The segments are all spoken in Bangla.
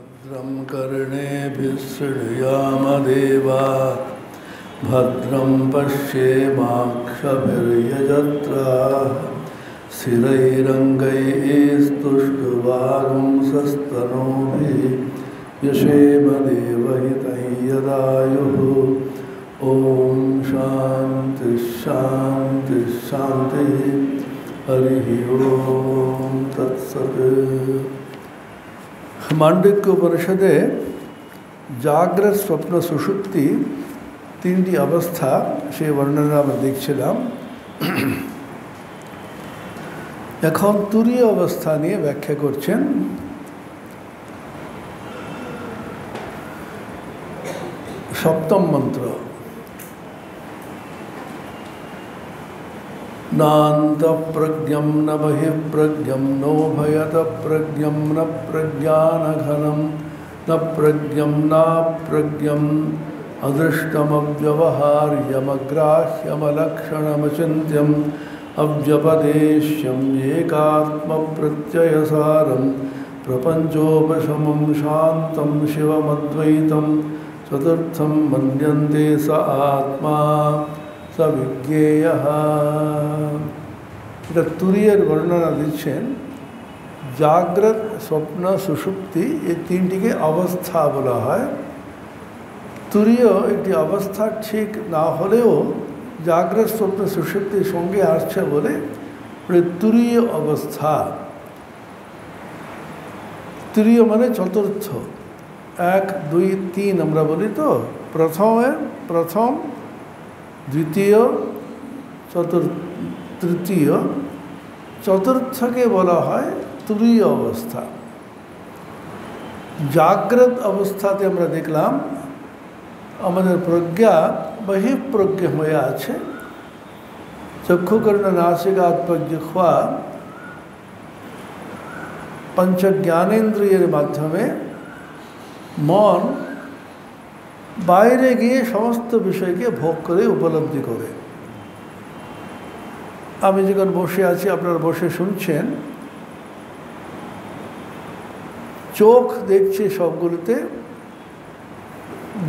भद्रं कर्णेभिः शृणुयामदेवाः भद्रं पश्येमाक्षभिर्यजत्राः स्थिरैरङ्गैस्तुष्टुवागुंसस्तनूभिः यशेम देवहितं यदायुः। ॐ शान्ति शान्ति शान्तिः। हरिः ओम तत्सत्। मांडुक्य उपनिषदे जाग्रत स्वप्न सुषुप्ति तीनटी अवस्था से वर्णना আমরা দেখছিলাম। এখন তুরীয় অবস্থা নিয়ে ব্যাখ্যা করছেন। সপ্তম মন্ত্র नान्तप्रज्ञं न बहिःप्रज्ञं नोभयतप्रज्ञं न प्रज्ञानघनं न प्रज्ञं नाप्रज्ञम् अदृष्टमव्यवहार्यमग्राह्यमलक्षणमचिन्त्यम् अव्यपदेश्यम् एकात्मप्रत्ययसारं प्रपञ्चोपशमं शान्तं शिवमद्वैतं चतुर्थं मन्यन्ते स आत्मा सविज्ञेय। এটা তুরীয়ের বর্ণনা দিচ্ছেন। জাগ্রত স্বপ্ন সুষুপ্তি এই তিনটিকে অবস্থা বলা হয়। তুরীয় একটি অবস্থা ঠিক না হলেও জাগ্রত স্বপ্ন সুষুপ্তির সঙ্গে আসছে বলে তুরীয় অবস্থা। তুরীয় মানে চতুর্থ, 1 2 3 আমরা বলি তো, প্রথম দ্বিতীয় তৃতীয় চতুর্থকে বলা হয় তুরীয় অবস্থা। জাগ্রত অবস্থাতে আমরা দেখলাম আমাদের প্রজ্ঞা বহিঃপ্রজ্ঞ হয়ে আছে। চক্ষুকর্ণ নাসিকাত্মজিহ্বা পঞ্চ জ্ঞানেন্দ্রিয়ের মাধ্যমে মন বাইরে গিয়ে সমস্ত বিষয়কে ভোগ করে উপলব্ধি করে। আমি যখন বসে আছি, আপনারা বসে শুনছেন, চোখ দেখছে সবগুলোতে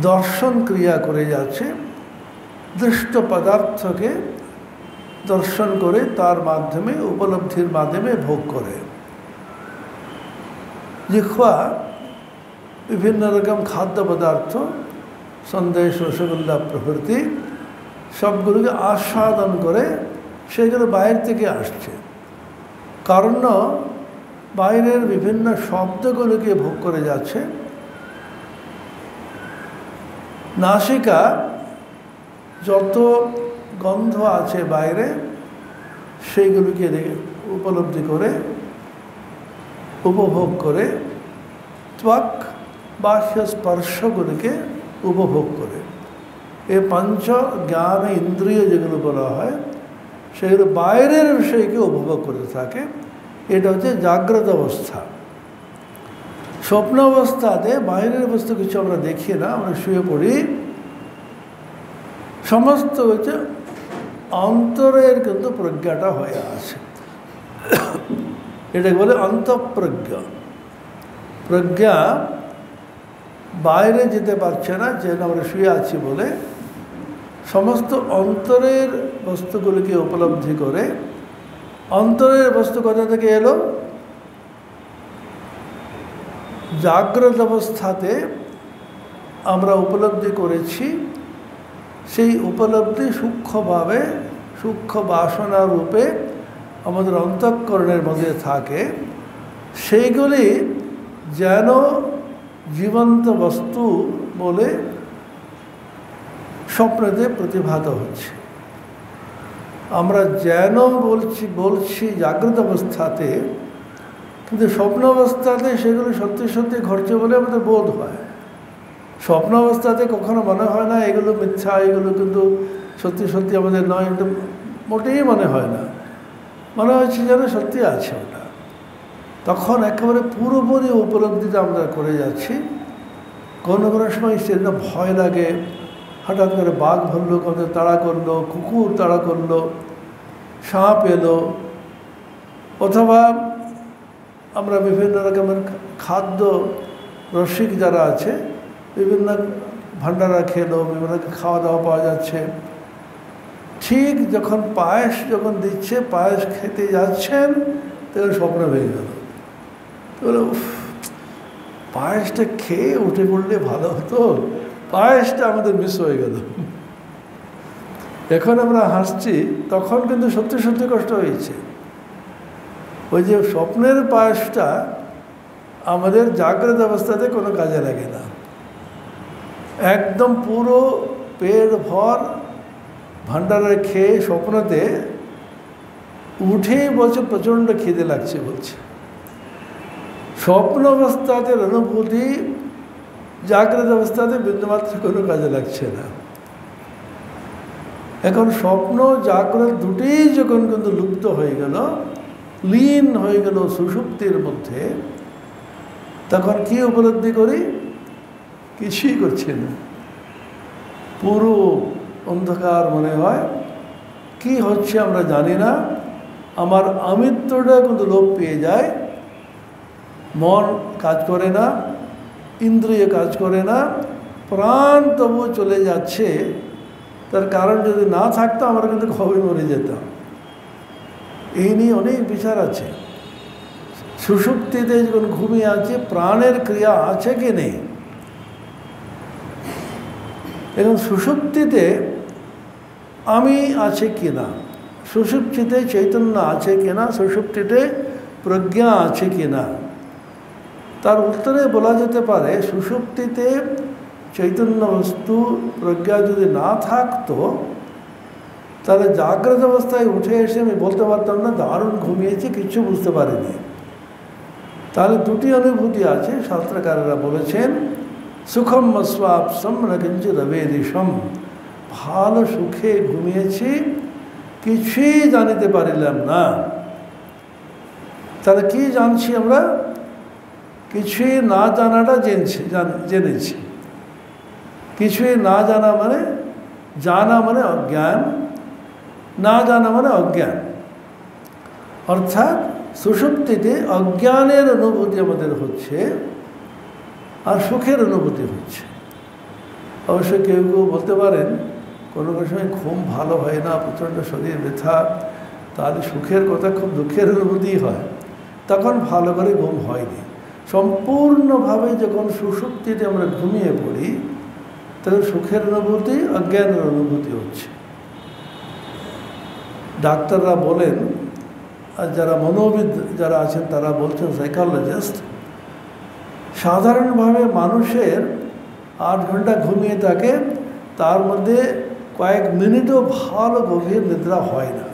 দর্শন ক্রিয়া করে যাচ্ছে, দৃষ্ট পদার্থকে দর্শন করে তার মাধ্যমে উপলব্ধির মাধ্যমে ভোগ করে। জিহ্বা বিভিন্ন রকম খাদ্য পদার্থ, সন্দেশ রসগোল্লা প্রভৃতি সবগুলোকে আস্বাদন করে সেগুলো বাইরে থেকে আসছে। কারণ বাইরের বিভিন্ন শব্দগুলোকে ভোগ করে যাচ্ছে। নাসিকা যত গন্ধ আছে বাইরে সেইগুলোকে উপলব্ধি করে উপভোগ করে। ত্বক বাহ্য স্পর্শগুলিকে উপভোগ করে। এই পঞ্চ জ্ঞান ইন্দ্রিয় যেগুলো বলা হয় সেগুলো বাইরের বিষয়কে উপভোগ করতে থাকে। এটা হচ্ছে জাগ্রত অবস্থা। স্বপ্ন অবস্থাতে বাইরের বস্তু কিছু আমরা দেখি না, আমরা শুয়ে পড়ি। সমস্ত হচ্ছে অন্তরের কিন্তু প্রজ্ঞাটা হয়ে আছে। এটাকে বলে অন্তঃপ্রজ্ঞা। প্রজ্ঞা বাইরে যেতে পারছে না, যেন আমরা শুয়ে আছি বলে সমস্ত অন্তরের বস্তুগুলিকে উপলব্ধি করে। অন্তরের বস্তু কোথা থেকে এলো? জাগ্রত অবস্থাতে আমরা উপলব্ধি করেছি। সেই উপলব্ধি সূক্ষ্মভাবে সূক্ষ্ম বাসনা রূপে আমাদের অন্তঃকরণের মধ্যে থাকে। সেইগুলি যেন জীবন্ত বস্তু বলে স্বপ্নেতে প্রতিভাত হচ্ছে। আমরা যেন বলছি জাগ্রত অবস্থাতে, কিন্তু স্বপ্ন অবস্থাতে সেগুলো সত্যি সত্যি ঘটছে বলে আমাদের বোধ হয়। স্বপ্ন অবস্থাতে কখনো মনে হয় না এগুলো মিথ্যা, এগুলো কিন্তু সত্যি সত্যি আমাদের নয়। কিন্তু মোটেই মনে হয় না, মনে হচ্ছে যেন সত্যি আছে ওটা। তখন একেবারে পুরোপুরি উপলব্ধিটা আমরা করে যাচ্ছি। কোনো কোনো সময় সেটা ভয় লাগে, হঠাৎ করে বাঘ ভাল্লুক আমাদের তাড়া করলো, কুকুর তাড়া করলো, সাপ এলো, অথবা আমরা বিভিন্ন রকমের খাদ্য রসিক যারা আছে বিভিন্ন ভান্ডারা খেলো, বিভিন্ন খাওয়া দাওয়া পাওয়া যাচ্ছে, ঠিক যখন পায়েস যখন দিচ্ছে, পায়েস খেতে যাচ্ছেন তখন স্বপ্ন ভেঙে গেল। তো পায়েসটা খেয়ে উঠে পড়লে ভালো হতো, পায়েসটা আমাদের মিস হয়ে গেল। এখন আমরা হাসছি, তখন কিন্তু সত্যি সত্যি কষ্ট হয়েছে। ওই যে স্বপ্নের পায়েসটা আমাদের জাগ্রত অবস্থাতে কোনো কাজে লাগে না। একদম পুরো পেট ভর ভান্ডারে খেয়ে স্বপ্নতে উঠেই বলছে প্রচণ্ড খিদে লাগছে বলছে। স্বপ্ন অবস্থাতে অনুভূতি জাগ্রত অবস্থাতে বিন্দুমাত্র কোনো কাজে লাগছে না। এখন স্বপ্ন জাগ্রত দুটোই যখন কিন্তু লুপ্ত হয়ে গেল, লীন হয়ে গেল সুষুপ্তির মধ্যে, তখন কি উপলব্ধি করি? কিছুই করছি না, পুরো অন্ধকার মনে হয়, কি হচ্ছে আমরা জানি না। আমার আমিত্বটা কিন্তু লোপ পেয়ে যায়, মন কাজ করে না, ইন্দ্রিয় কাজ করে না, প্রাণ তবু চলে যাচ্ছে। তার কারণ যদি না থাকতো আমরা কিন্তু কবে মরে যেতাম। এই নিয়ে অনেক বিচার আছে। সুষুপ্তিতে যখন ঘুমিয়ে আছে, প্রাণের ক্রিয়া আছে কি নেই? এখন সুষুপ্তিতে আমি আছে কি না, সুষুপ্তিতে চৈতন্য আছে কি না, সুষুপ্তিতে প্রজ্ঞা আছে কি না, তার উত্তরে বলা যেতে পারে সুষুপ্তিতে চৈতন্য বস্তু প্রজ্ঞা যদি না থাকতো, তাহলে জাগ্রত অবস্থায় উঠে এসে আমি বলতে পারতাম না দারুণ ঘুমিয়েছি, কিছু বুঝতে পারিনি। তাহলে দুটি অনুভূতি আছে। শাস্ত্রকারেরা বলেছেন সুখম স্বাপসম না কিঞ্চিৎ অবেদিশম, ভালো সুখে ঘুমিয়েছি, কিছুই জানিতে পারিলাম না। তাহলে কি জানছি আমরা? কিছুই না জানাটা জেনেছি। কিছুই না জানা মানে, জানা মানে অজ্ঞান, না জানা মানে অজ্ঞান। অর্থাৎ সুষুপ্তিতে অজ্ঞানের অনুভূতি আমাদের হচ্ছে আর সুখের অনুভূতি হচ্ছে। অবশ্য কেউ কেউ বলতে পারেন কোনো কোনো সময় ঘুম ভালো হয় না, প্রচণ্ড শরীর ব্যথা, তাহলে সুখের কথা খুব দুঃখের অনুভূতি হয়, তখন ভালো করে ঘুম হয়নি। সম্পূর্ণভাবে যখন সুষুপ্তিতে আমরা ঘুমিয়ে পড়ি, তখন সুখের অনুভূতি অজ্ঞানের অনুভূতি হচ্ছে। ডাক্তাররা বলেন, আর যারা মনোবিদ যারা আছেন তারা বলছেন, সাইকোলজিস্ট, সাধারণভাবে মানুষের 8 ঘন্টা ঘুমিয়ে থাকে, তার মধ্যে কয়েক মিনিটও ভালো গভীর নিদ্রা হয় না।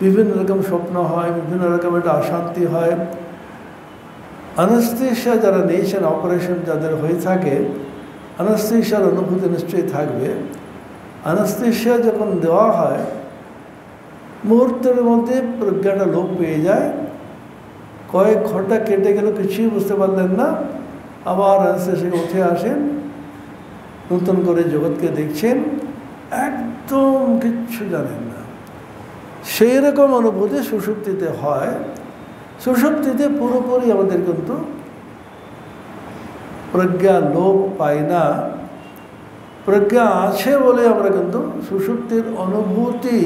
বিভিন্ন রকম স্বপ্ন হয়, বিভিন্ন রকম একটা অশান্তি হয়। অ্যানেস্থেশিয়া যারা নিয়েছেন, অপারেশন যাদের হয়ে থাকে, অ্যানেস্থেশিয়ার অনুভূতি নিশ্চয়ই থাকবে। অ্যানেস্থেশিয়া যখন দেওয়া হয়, মুহূর্তের মধ্যে প্রজ্ঞাটা লোপ পেয়ে যায়, কয়েক ঘন্টা কেটে গেল, কিছুই বুঝতে পারলেন না, আবার অ্যানেস্থেশিয়া উঠে আসেন, নতুন করে জগৎকে দেখছেন, একদম কিচ্ছু জানেন না। সেই রকম অনুভূতি সুষুপ্তিতে হয়। সুষুপ্তিতে পুরোপুরি আমাদের কিন্তু প্রজ্ঞা লোপ পায় না। প্রজ্ঞা আছে বলে আমরা কিন্তু সুষুপ্তির অনুভূতি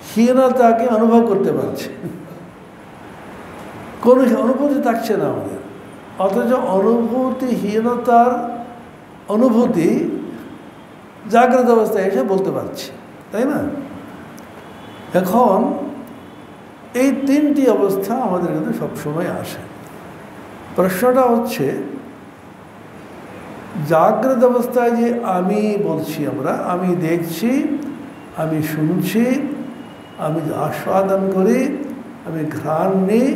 হীনতাকে অনুভব করতে পারছি। কোনো অনুভূতি থাকছে না আমাদের, অথচ অনুভূতিহীনতার অনুভূতি জাগ্রত অবস্থায় এসে বলতে পারছি, তাই না? এখন এই 3টি অবস্থা আমাদের কিন্তু সবসময় আসে। প্রশ্নটা হচ্ছে, জাগ্রত অবস্থায় যে আমি বলছি আমরা, আমি দেখছি, আমি শুনছি, আমি আস্বাদন করি, আমি ঘ্রাণ নিই,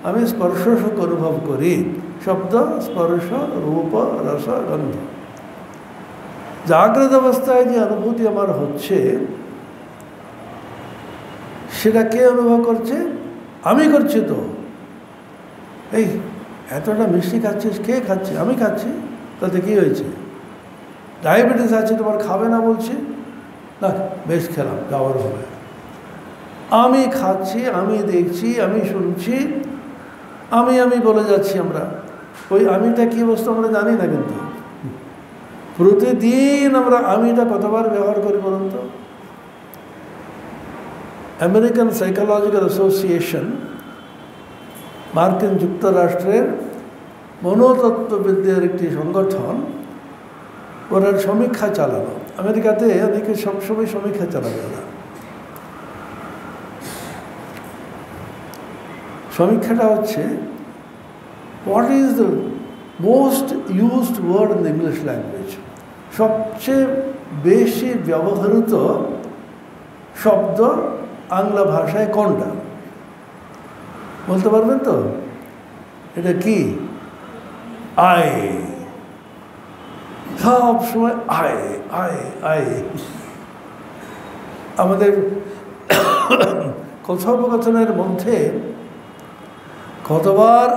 আমি স্পর্শ সুখ অনুভব করি, শব্দ স্পর্শ রূপ রস গন্ধ। জাগ্রত অবস্থায় যে অনুভূতি আমার হচ্ছে, সেটা কে অনুভব করছে? আমি করছি। তো এই এতটা মিষ্টি খাচ্ছিস, কে খাচ্ছে? আমি খাচ্ছি। তাতে কী হয়েছে? ডায়াবেটিস আছে, তোমার খাবে না বলছি না, বেশ খেলাম, যাওয়ার হবে। আমি খাচ্ছি, আমি দেখছি, আমি শুনছি, আমি বলে যাচ্ছি আমরা। ওই আমিটা কী বস্তু আমরা জানি না, কিন্তু প্রতিদিন আমরা আমিটা কতবার ব্যবহার করি বলুন তো। আমেরিকান সাইকোলজিক্যাল অ্যাসোসিয়েশন, মার্কিন যুক্তরাষ্ট্রের মনোতত্ত্ববিদদের একটি সংগঠন, ওরা সমীক্ষা চালানো। আমেরিকাতে অনেকে সবসময় সমীক্ষা চালাবে ওরা। সমীক্ষাটা হচ্ছে what is the most used word in the English language, সবচেয়ে বেশি ব্যবহৃত শব্দ বাংলা ভাষায় কোনটা বলতে পারবেন তো? এটা কি? আয়। সব সময় আয় আয় আয়। আমাদের কথোপকথনের মধ্যে কতবার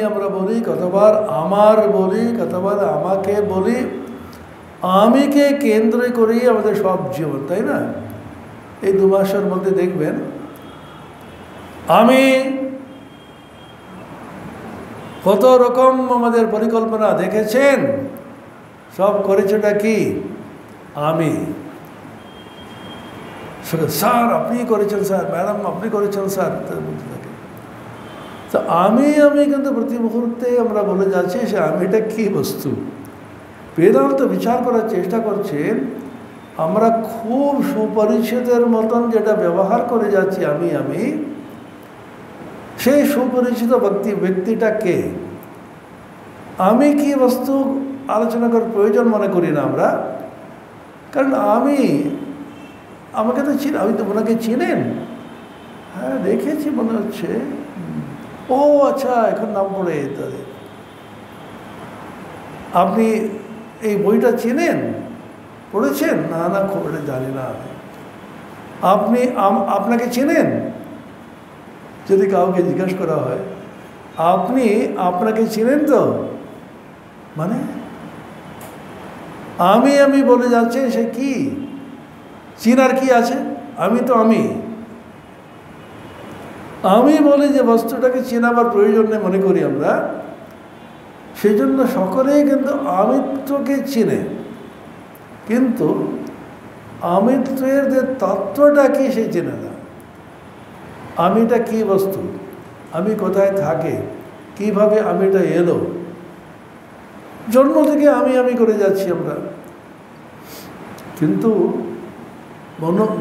আমরা বলি, কতবার আমার বলি, কতবার আমাকে বলি। আমিকে কেন্দ্র করেই আমাদের সব জীবন, তাই না? এই 2 মাসের মধ্যে দেখবেন আমি কত রকম আমাদের পরিকল্পনা দেখেছেন, সব করেছেটা কি? আমি। স্যার আপনি করেছেন, স্যার ম্যাডাম আপনি করেছেন, স্যার বলতে থাকে। তো আমি কিন্তু প্রতি মুহূর্তে আমরা বলে যাচ্ছি সে আমিটা কী বস্তু। বেদান্ত বিচার করার চেষ্টা করছেন, আমরা খুব সুপরিচিতের মতন যেটা ব্যবহার করে যাচ্ছি আমি, সেই সুপরিচিত ব্যক্তিটা কে? আমি কি বস্তু আলোচনা করার প্রয়োজন মনে করি না আমরা, কারণ আমাকে তো আমি তো ওনাকে চিনেন, হ্যাঁ দেখেছি মনে হচ্ছে, ও আচ্ছা এখন নাম পড়ে ইত্যাদি। আপনি এই বইটা চেনেন, পড়েছেন? না খুব এটা জানি না আমি। আপনাকে চেনেন? যদি কাউকে জিজ্ঞাসা করা হয় আপনাকে চিনেন তো, মানে আমি বলে যাচ্ছে সে কি? চিনার কি আছে? আমি তো আমি বলি যে বস্তুটাকে চেনাবার প্রয়োজন নেই মনে করি আমরা, সেই জন্য সকলেই কিন্তু আমিত্বকে চিনে, কিন্তু আমিত্বের যে তত্ত্বটা কি সেই চেনে না। আমিটা কি বস্তু, আমি কোথায় থাকে, কিভাবে আমিটা এলো, জন্ম থেকে আমি করে যাচ্ছি আমরা। কিন্তু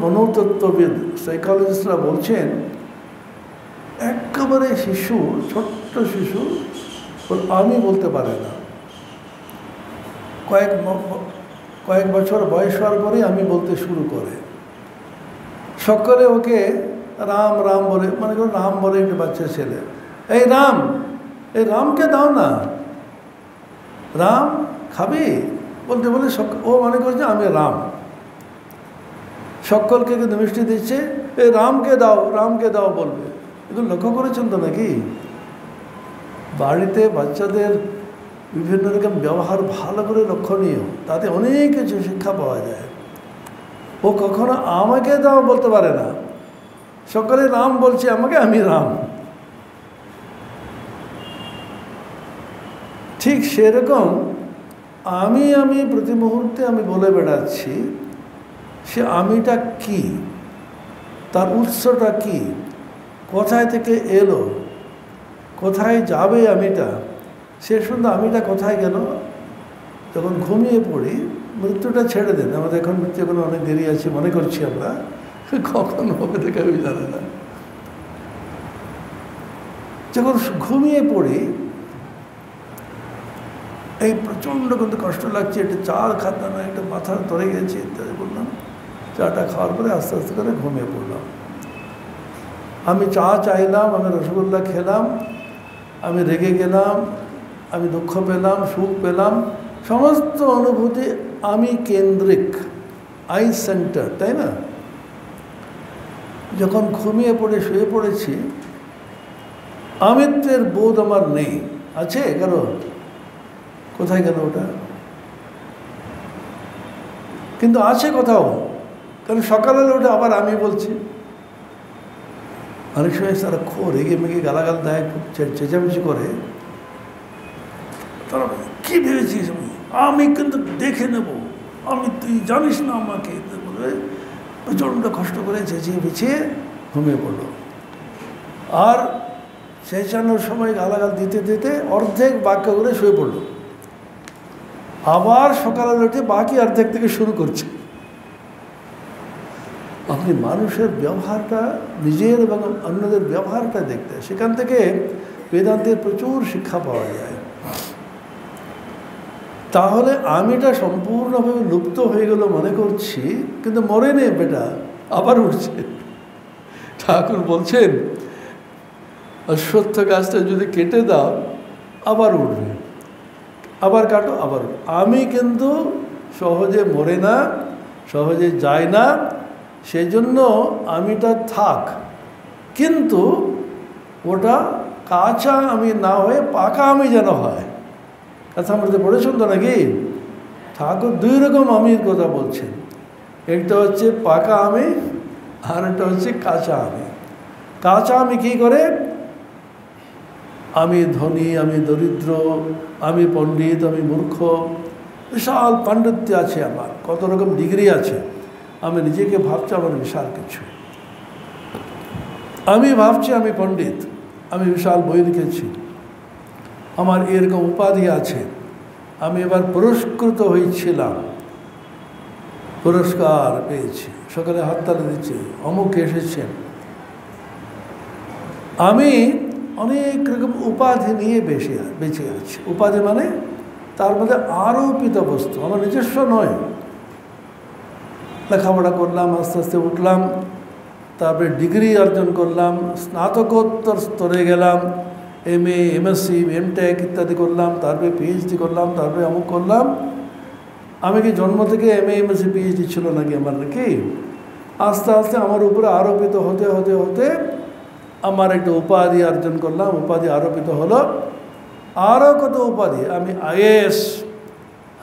মনোতত্ত্ববিদ সাইকোলজিস্টরা বলছেন একেবারে ছোট্ট শিশু আমি বলতে পারে না, কয়েক বছর বয়স হওয়ার পরে আমি বলতে শুরু করে। সকলে ওকে রাম রাম বলে, মনে করো রাম বলে একটা বাচ্চা ছেলে, এই রামকে দাও না, রাম খাবি বলতে বলে ও মনে করছে আমি রাম। সকলকে কিন্তু মিষ্টি দিচ্ছে, এই রামকে দাও বলবে। এগুলো লক্ষ্য করেছেন তো নাকি? বাড়িতে বাচ্চাদের বিভিন্ন রকম ব্যবহার ভালো করে লক্ষণীয়, তাতে অনেক কিছু শিক্ষা পাওয়া যায়। ও কখনো আমাকে দাও বলতে পারে না, সকলে রাম বলছে আমাকে, আমি রাম। ঠিক সেরকম আমি প্রতি মুহূর্তে আমি বলে বেড়াচ্ছি, সে আমিটা কি, তার উৎসটা কি, কোথায় থেকে এলো, কোথায় যাবে আমিটা, শেষ পর্যন্ত আমিটা কোথায় গেল? যখন ঘুমিয়ে পড়ি, মৃত্যুটা ছেড়ে দেন, আমাদের এখন মৃত্যু এখন অনেক দেরি আছে মনে করছি আমরা, কখন হবে দেখে আমি জানি না। যখন ঘুমিয়ে পড়ি এই প্রচণ্ড কিন্তু কষ্ট লাগছে, একটা চা খাতে না, একটা মাথা ধরে গেছে ইত্যাদি বললাম। চাটা খাওয়ার পরে আস্তে আস্তে করে ঘুমিয়ে পড়লাম। আমি চা চাইলাম, আমি রসগোল্লা খেলাম, আমি রেগে গেলাম, আমি দুঃখ পেলাম, সুখ পেলাম, সমস্ত অনুভূতি আমি কেন্দ্রিক, আই সেন্টার, তাই না? যখন ঘুমিয়ে পড়ে শুয়ে পড়েছি, আমিত্বের বোধ আমার নেই। আছে কারো? কোথায় গেল ওটা? কিন্তু আছে কোথাও, কারণ সকালবেলা ওটা আবার আমি বলছি। অনেক সময় তারা খুব রেগে মেগে গালাগাল দেয়, খুব চেঁচামেচি করে, তারা কী ভেবেছিস আমি কিন্তু দেখে নেব, তুই জানিস না আমাকে, বলে প্রচণ্ড কষ্ট করে চেঁচিয়ে পিছিয়ে ঘুমিয়ে পড়লো। আর চেঁচানোর সময় গালাগাল দিতে দিতে অর্ধেক বাক্য করে শুয়ে পড়লো। আবার সকালে উঠে বাকি অর্ধেক থেকে শুরু করছে। আপনি মানুষের ব্যবহারটা, নিজের এবং অন্যদের ব্যবহারটা দেখতে, সেখান থেকে বেদান্তের প্রচুর শিক্ষা পাওয়া যায়। তাহলে আমিটা সম্পূর্ণভাবে লুপ্ত হয়ে গেল মনে করছি, কিন্তু মরে নেই বেটা, আবার উঠছে। ঠাকুর বলছেন অশ্বত্থ গাছটা যদি কেটে দাও আবার উঠবে, আবার কাটো আবার। আমি কিন্তু সহজে মরে না, সহজে যায় না, সেই জন্য আমিটা থাক, কিন্তু ওটা কাঁচা আমি না হয়ে পাকা আমি যেন হয়। কথা বলতে পড়েছেন তো নাকি? ঠাকুর দুই রকম আমির কথা বলছেন, একটা হচ্ছে পাকা আমি আর একটা হচ্ছে কাঁচা আমি। কাঁচা আমি কী করে? আমি ধনী, আমি দরিদ্র, আমি পণ্ডিত, আমি মূর্খ, বিশাল পাণ্ডিত্য আছে আমার, কত রকম ডিগ্রি আছে, আমি নিজেকে ভাবছি আমার বিশাল কিছু। আমি ভাবছি আমি পণ্ডিত, আমি বিশাল বই লিখেছি, আমার এরকম উপাধি আছে, আমি এবার পুরস্কৃত হয়েছিলাম, পুরস্কার পেয়েছি, সকালে হাততালি দিচ্ছে, অমুক এসেছেন। আমি অনেক রকম উপাধি নিয়ে বেঁচে আছি। উপাধি মানে তার মধ্যে আরোপিত বস্তু, আমার নিজস্ব নয়। লেখাপড়া করলাম, আস্তে আস্তে উঠলাম, তারপরে ডিগ্রি অর্জন করলাম, স্নাতকোত্তর স্তরে গেলাম, MA, MSc, MTech ইত্যাদি করলাম, তারপরে PhD করলাম, তারপরে অমুক করলাম। আমি কি জন্ম থেকে MA, MSc, PhD ছিল নাকি আমার, নাকি? আস্তে আস্তে আমার উপরে আরোপিত হতে হতে হতে আমার একটা উপাধি অর্জন করলাম, উপাধি আরোপিত হলো, আরও কত উপাধি, আমি IAS,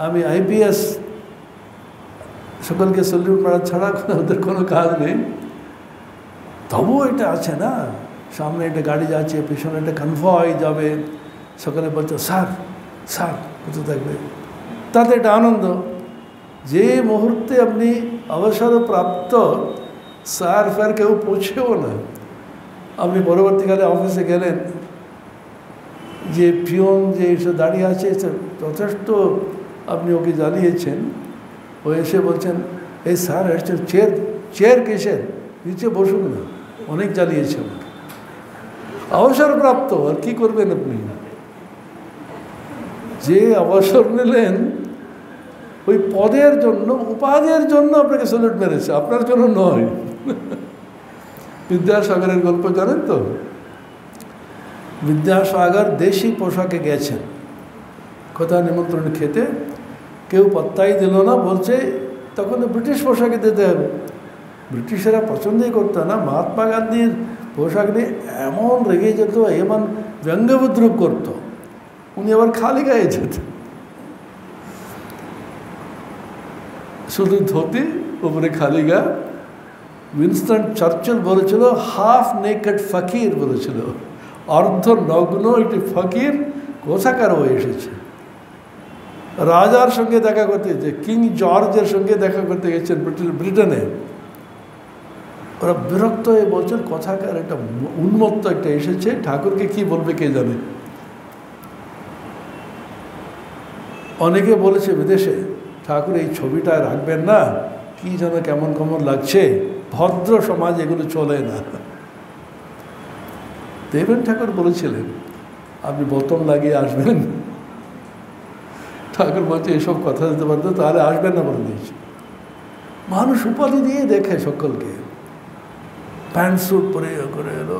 আমি IPS, সকলকে স্যালিউট মারা ছাড়া ওদের কোনো কাজ নেই। তবুও এটা আছে না, সামনে একটা গাড়ি যাচ্ছে, পিছনে একটা কনভয় যাবে, সকালে বলছে স্যার স্যার কোথাও থাকবে, তাতে একটা আনন্দ। যে মুহূর্তে আপনি অবসরপ্রাপ্ত, স্যার ফ্যার কেউ পৌঁছেও না, আপনি পরবর্তীকালে অফিসে গেলেন, যে পিয়ন যে এসে দাঁড়িয়ে আছে যথেষ্ট আপনি ওকে জ্বালিয়েছেন, ও এসে বলছেন এই স্যার এসছেন, চেয়ার কিসের, নিচে বসুন না, অনেক জ্বালিয়েছে আমাকে। অবসরপ্রাপ্ত, আর কী করবেন আপনি? যে অবসর নিলেন ওই পদের জন্য, উপাধির জন্য আপনাকে স্যালুট মেরেছে, আপনার জন্য নয়। বিদ্যাসাগরের গল্প জানেন তো? বিদ্যাসাগর দেশি পোশাকে গেছেন কোথাও নিমন্ত্রণ খেতে, কেউ পাত্তাই দিল না, বলছে তখন তো ব্রিটিশ পোশাকে দিতে হবে। ব্রিটিশেরা পছন্দই করতো না, মহাত্মা গান্ধীর পোশাক নিয়ে এমন রেগে যেত, এমন ব্যঙ্গবিদ্রুপ করতো, উনি আবার খালি গায়ে যেতেন, শুধু ধুতি, উপরে খালি গা। উইনস্টন চার্চিল বলেছিল হাফ নেকেড ফকির বলেছিল, অর্ধ নগ্ন একটি ফকির কোথাকার হয়ে এসেছে। রাজার সঙ্গে দেখা করতে গেছে, কিং জর্জের সঙ্গে দেখা করতে গেছেন ব্রিটেনে। ওরা বিরক্ত হয়ে বলছেন কোথাকার একটা উন্মত্ত একটা এসেছে, ঠাকুরকে কি বলবে কে জানে। অনেকে বলেছে বিদেশে, ঠাকুর এই ছবিটা রাখবেন না, কি যেন কেমন কেমন লাগছে, ভদ্র সমাজ এগুলো চলে না। দেবেন ঠাকুর বলেছিলেন আপনি বোতাম লাগিয়ে আসবেন। ঠাকুর বলছে এসব কথা দিতে পারতো তাহলে আসবেন না বলে দিয়েছে। মানুষ উপাধি দিয়ে দেখে সকলকে, প্যান্ট স্যুট পরে করে এলো।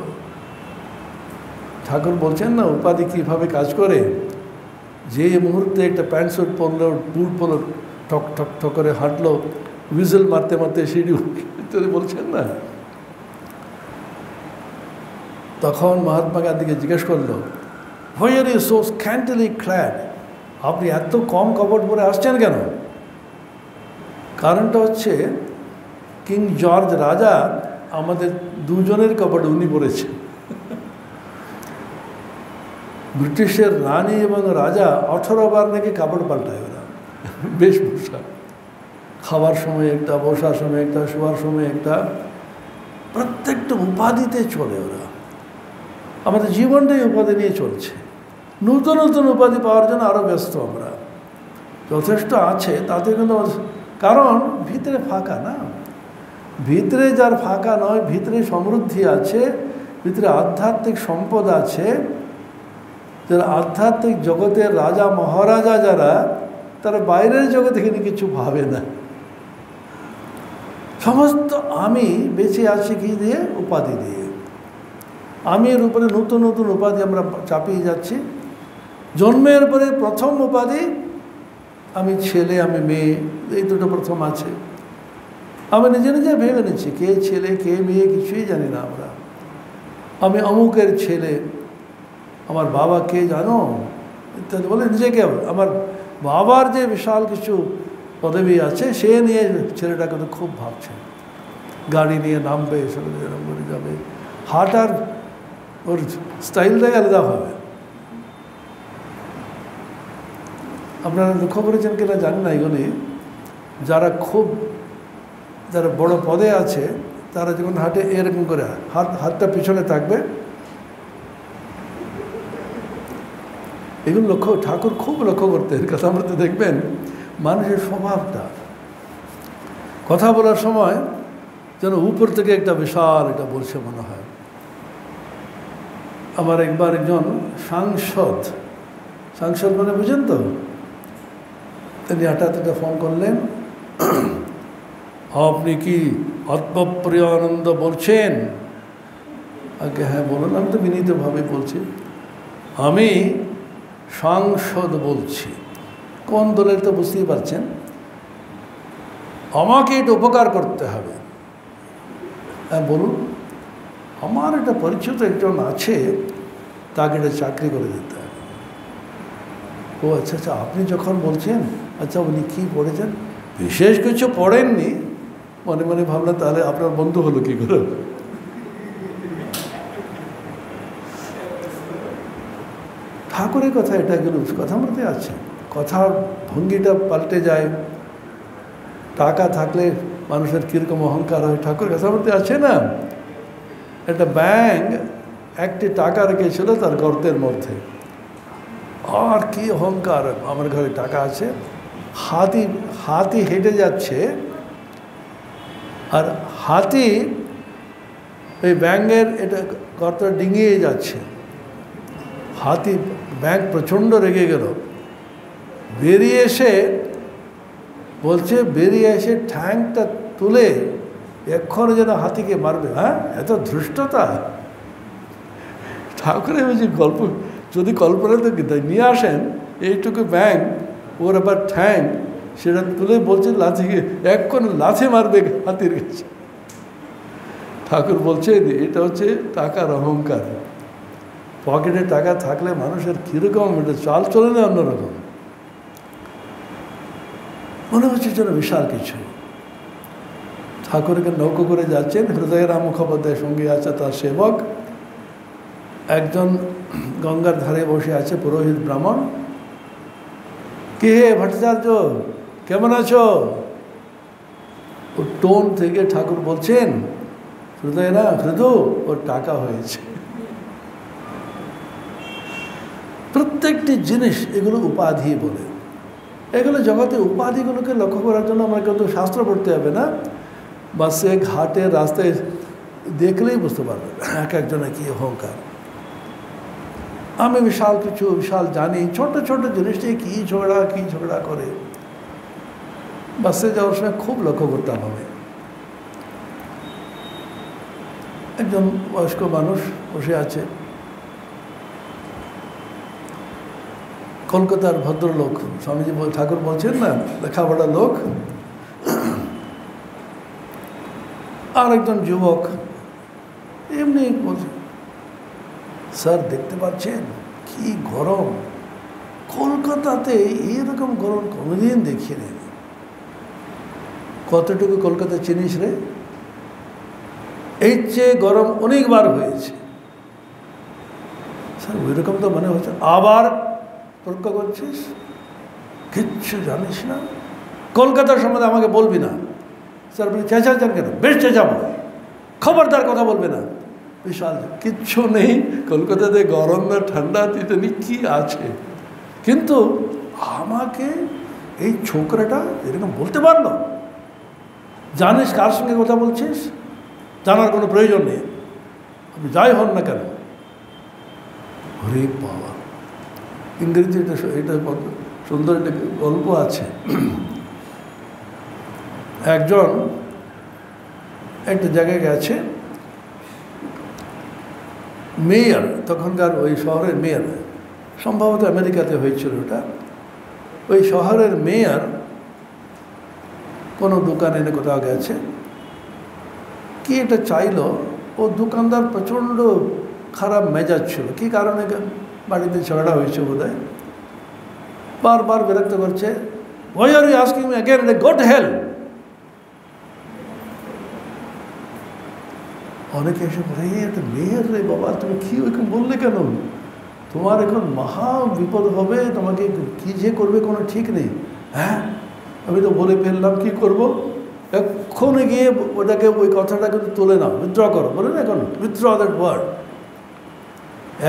ঠাকুর বলছেন না উপাধি কীভাবে কাজ করে, যে মুহূর্তে একটা প্যান্ট স্যুট পরলো, বুট পরলো, ঠক ঠক ঠক করে হাঁটলো, হুইসেল মারতে মারতে সিঁড়ি ইত্যাদি বলছেন না। তখন মহাত্মা গান্ধীকে জিজ্ঞেস করলো why are you so scantily clad, আপনি এত কম কাপড় পরে আসছেন কেন? কারণটা হচ্ছে কিং জর্জ রাজা আমাদের দুজনের কাপড় উনি পরেছেন। ব্রিটিশের রানী এবং রাজা 18 বার নাকি কাপড় পাল্টায় ওরা, বেশভূষা। খাবার সময় একটা, বসার সময় একটা, শোয়ার সময় একটা, প্রত্যেকটা উপাধিতে চলে ওরা। আমাদের জীবনটাই উপাধি নিয়ে চলছে। নতুন নতুন উপাধি পাওয়ার জন্য আরও ব্যস্ত আমরা। যথেষ্ট আছে তাতে কিন্তু, কারণ ভিতরে ফাঁকা না। ভিতরে যার ফাঁকা নয়, ভিতরে সমৃদ্ধি আছে, ভিতরে আধ্যাত্মিক সম্পদ আছে, যারা আধ্যাত্মিক জগতের রাজা মহারাজা যারা, তারা বাইরের জগতে কিন্তু কিছু ভাবে না। সমস্ত আমি বেঁচে আছি কি দিয়ে? উপাধি দিয়ে। আমি এর উপরে নতুন নতুন উপাধি আমরা চাপিয়ে যাচ্ছি। জন্মের পরে প্রথম উপাধি আমি ছেলে, আমি মেয়ে, এই দুটো প্রথম আছে। আমি নিজে নিজে ভেবে নিচ্ছি কে ছেলে কে মেয়ে কিছুই জানি না আমরা। আমি অমুকের ছেলে, আমার বাবা কে জানো, ইত্যাদি বলে নিজেকে। আমার বাবার যে বিশাল কিছু পদবী আছে সে নিয়ে ছেলেটাকে তো খুব ভাবছে। গাড়ি নিয়ে নামবে, সেগুলো এরকম করে যাবে, হাঁটার ওর স্টাইলটাই আলাদা হবে। আপনারা লক্ষ্য করেছেন কিনা জানি না, এগুলি যারা বড় পদে আছে তারা যখন হাঁটে এরকম করে হাতটা পিছনে থাকবে। এগুলো ঠাকুর খুব লক্ষ্য করতেন। কথা বলতে দেখবেন মানুষের স্বভাবটা, কথা বলার সময় যেন উপর থেকে একটা বিশাল এটা বলছে মনে হয়। আমার একবার একজন সাংসদ মানে বুঝেন তো, তিনি হঠাৎ একটা ফোন করলেন, আপনি কি আত্মপ্রিয়ানন্দ বলছেন? আগে হ্যাঁ বলুন। আমি তো বিনীতভাবে বলছি, আমি সাংসদ বলছি। কোন দলের তো বুঝতেই পারছেন। আমাকে এটা উপকার করতে হবে। হ্যাঁ বলুন। আমার এটা পরিচিত একজন আছে, তাকে এটা চাকরি করে দিতে হবে। ও আচ্ছা আচ্ছা, আপনি যখন বলছেন, আচ্ছা উনি কী পড়েছেন? বিশেষ কিছু পড়েননি। মনে মনে ভাবলাম তাহলে আপনার বন্ধু হলো কী করে? ঠাকুরের কথা এটা গেল, কথার মধ্যে আছে। কথার ভঙ্গিটা পাল্টে যায়। টাকা থাকলে মানুষের কীরকম অহংকার হয়, ঠাকুরের কথার মধ্যে আছে না। একটা ব্যাঙ একটি টাকা রেখেছিল তার গর্তের মধ্যে। আর কি অহংকার, আমার ঘরে টাকা আছে। হাতি হেঁটে যাচ্ছে, আর হাতি ওই ব্যাঙের এটা গর্ত ডিঙিয়ে যাচ্ছে। ব্যাঙ প্রচণ্ড রেগে গেল, বেরিয়ে এসে ঠ্যাংটা তুলে এক্ষণে যেন হাতিকে মারবে। হ্যাঁ, এত ধৃষ্টতা! ঠাকুরের ওই যে গল্প যদি কল্পনাতে নিয়ে আসেন, এইটুকু ব্যাঙ, ওর আবার ঠ্যাং, সেটা তুলে বলছে লাথিকে এক্ষণ লাথি মারবে হাতির কাছে। ঠাকুর বলছেন এটা হচ্ছে টাকার অহংকার। পকেটে টাকা থাকলে মানুষের কীরকম এটা চাল চলে না, অন্যরকম মনে হচ্ছে যেন বিশাল কিছু। ঠাকুরকে নৌকো করে যাচ্ছেন, হৃদয়রাম মুখোপাধ্যায়ের সঙ্গে আছে তার সেবক। একজন গঙ্গার ধারে বসে আছে, পুরোহিত ব্রাহ্মণ। কে হে ভট্টাচার্য, কেমন আছো? ওর টোন থেকে ঠাকুর বলছেন, হৃদু ওর টাকা হয়েছে। প্রত্যেকটি জিনিস এগুলো উপাধি বলে। এগুলো জগতে উপাধিগুলোকে লক্ষ্য করার জন্য আমরা কিন্তু শাস্ত্র পড়তে হবে না। বাসে ঘাটে রাস্তায় দেখলেই বুঝতে পারবে এক একজনের কী অহংকার। আমি বিশাল জানি, ছোট ছোট জিনিসটাই কী ঝগড়া করে। বাসে যাওয়ার সময় খুব লক্ষ্য করতাম আমি। একজন বয়স্ক মানুষ বসে আছে, কলকাতার ভদ্রলোক। স্বামীজি ঠাকুর বলছেন না, লেখাপড়া লোক। আর একজন যুবক এমনি বলছে, স্যার দেখতে পাচ্ছেন কি গরম, কলকাতাতে এইরকম গরম কোনোদিন দেখিনি। কতটুকু কলকাতা চিনিস রে? এর চেয়ে গরম অনেকবার হয়েছে। স্যার ওই রকম তো মনে হচ্ছে। আবার পরীক্ষা করছিস, কিচ্ছু জানিস না, কলকাতার সম্বন্ধে আমাকে বলবি না। স্যার আপনি চেঁচাচ্ছেন কেন? বেশ চেঁচাবো, খবরদার কথা বলবে না। বিশাল কিচ্ছু নেই, কলকাতাতে গরম না ঠান্ডা তিতলি কি আছে, কিন্তু আমাকে এই ছোকরাটা এরকম বলতে পারলো। জানিস কার সঙ্গে কথা বলছিস? জানার কোনো প্রয়োজন নেই, আপনি যাই হন না কেন। হরে বাবা, ইংরেজি এটা সুন্দর একটা গল্প আছে। একজন একটা জায়গায় গেছে, মেয়র, তখনকার ওই শহরের মেয়র, সম্ভবত আমেরিকাতে হয়েছিল ওটা, ওই শহরের মেয়র কোনো দোকানে এনে কোথাও গেছে, কি এটা চাইলো, ও দোকানদার প্রচণ্ড খারাপ মেজাজ ছিল, কী কারণে বাড়িতে ঝগড়া হয়েছে বোধ হয়, বারবার বিরক্ত করছে। Why are you asking me again? Go to hell! অনেকে এসে বলে, এটা মেয়ের রে বাবা, তুমি কি ওইরকম বললে কেন? তোমার এখন মহা বিপদ হবে, তোমাকে কী যে করবে কোনো ঠিক নেই। হ্যাঁ আমি তো বলে ফেললাম, কি করব? এক্ষণে গিয়ে ওটাকে ওই কথাটা কিন্তু তুলে নাও, উইথড্র করো, বলে না এখন উইথড্র দ্যাট ওয়ার্ড,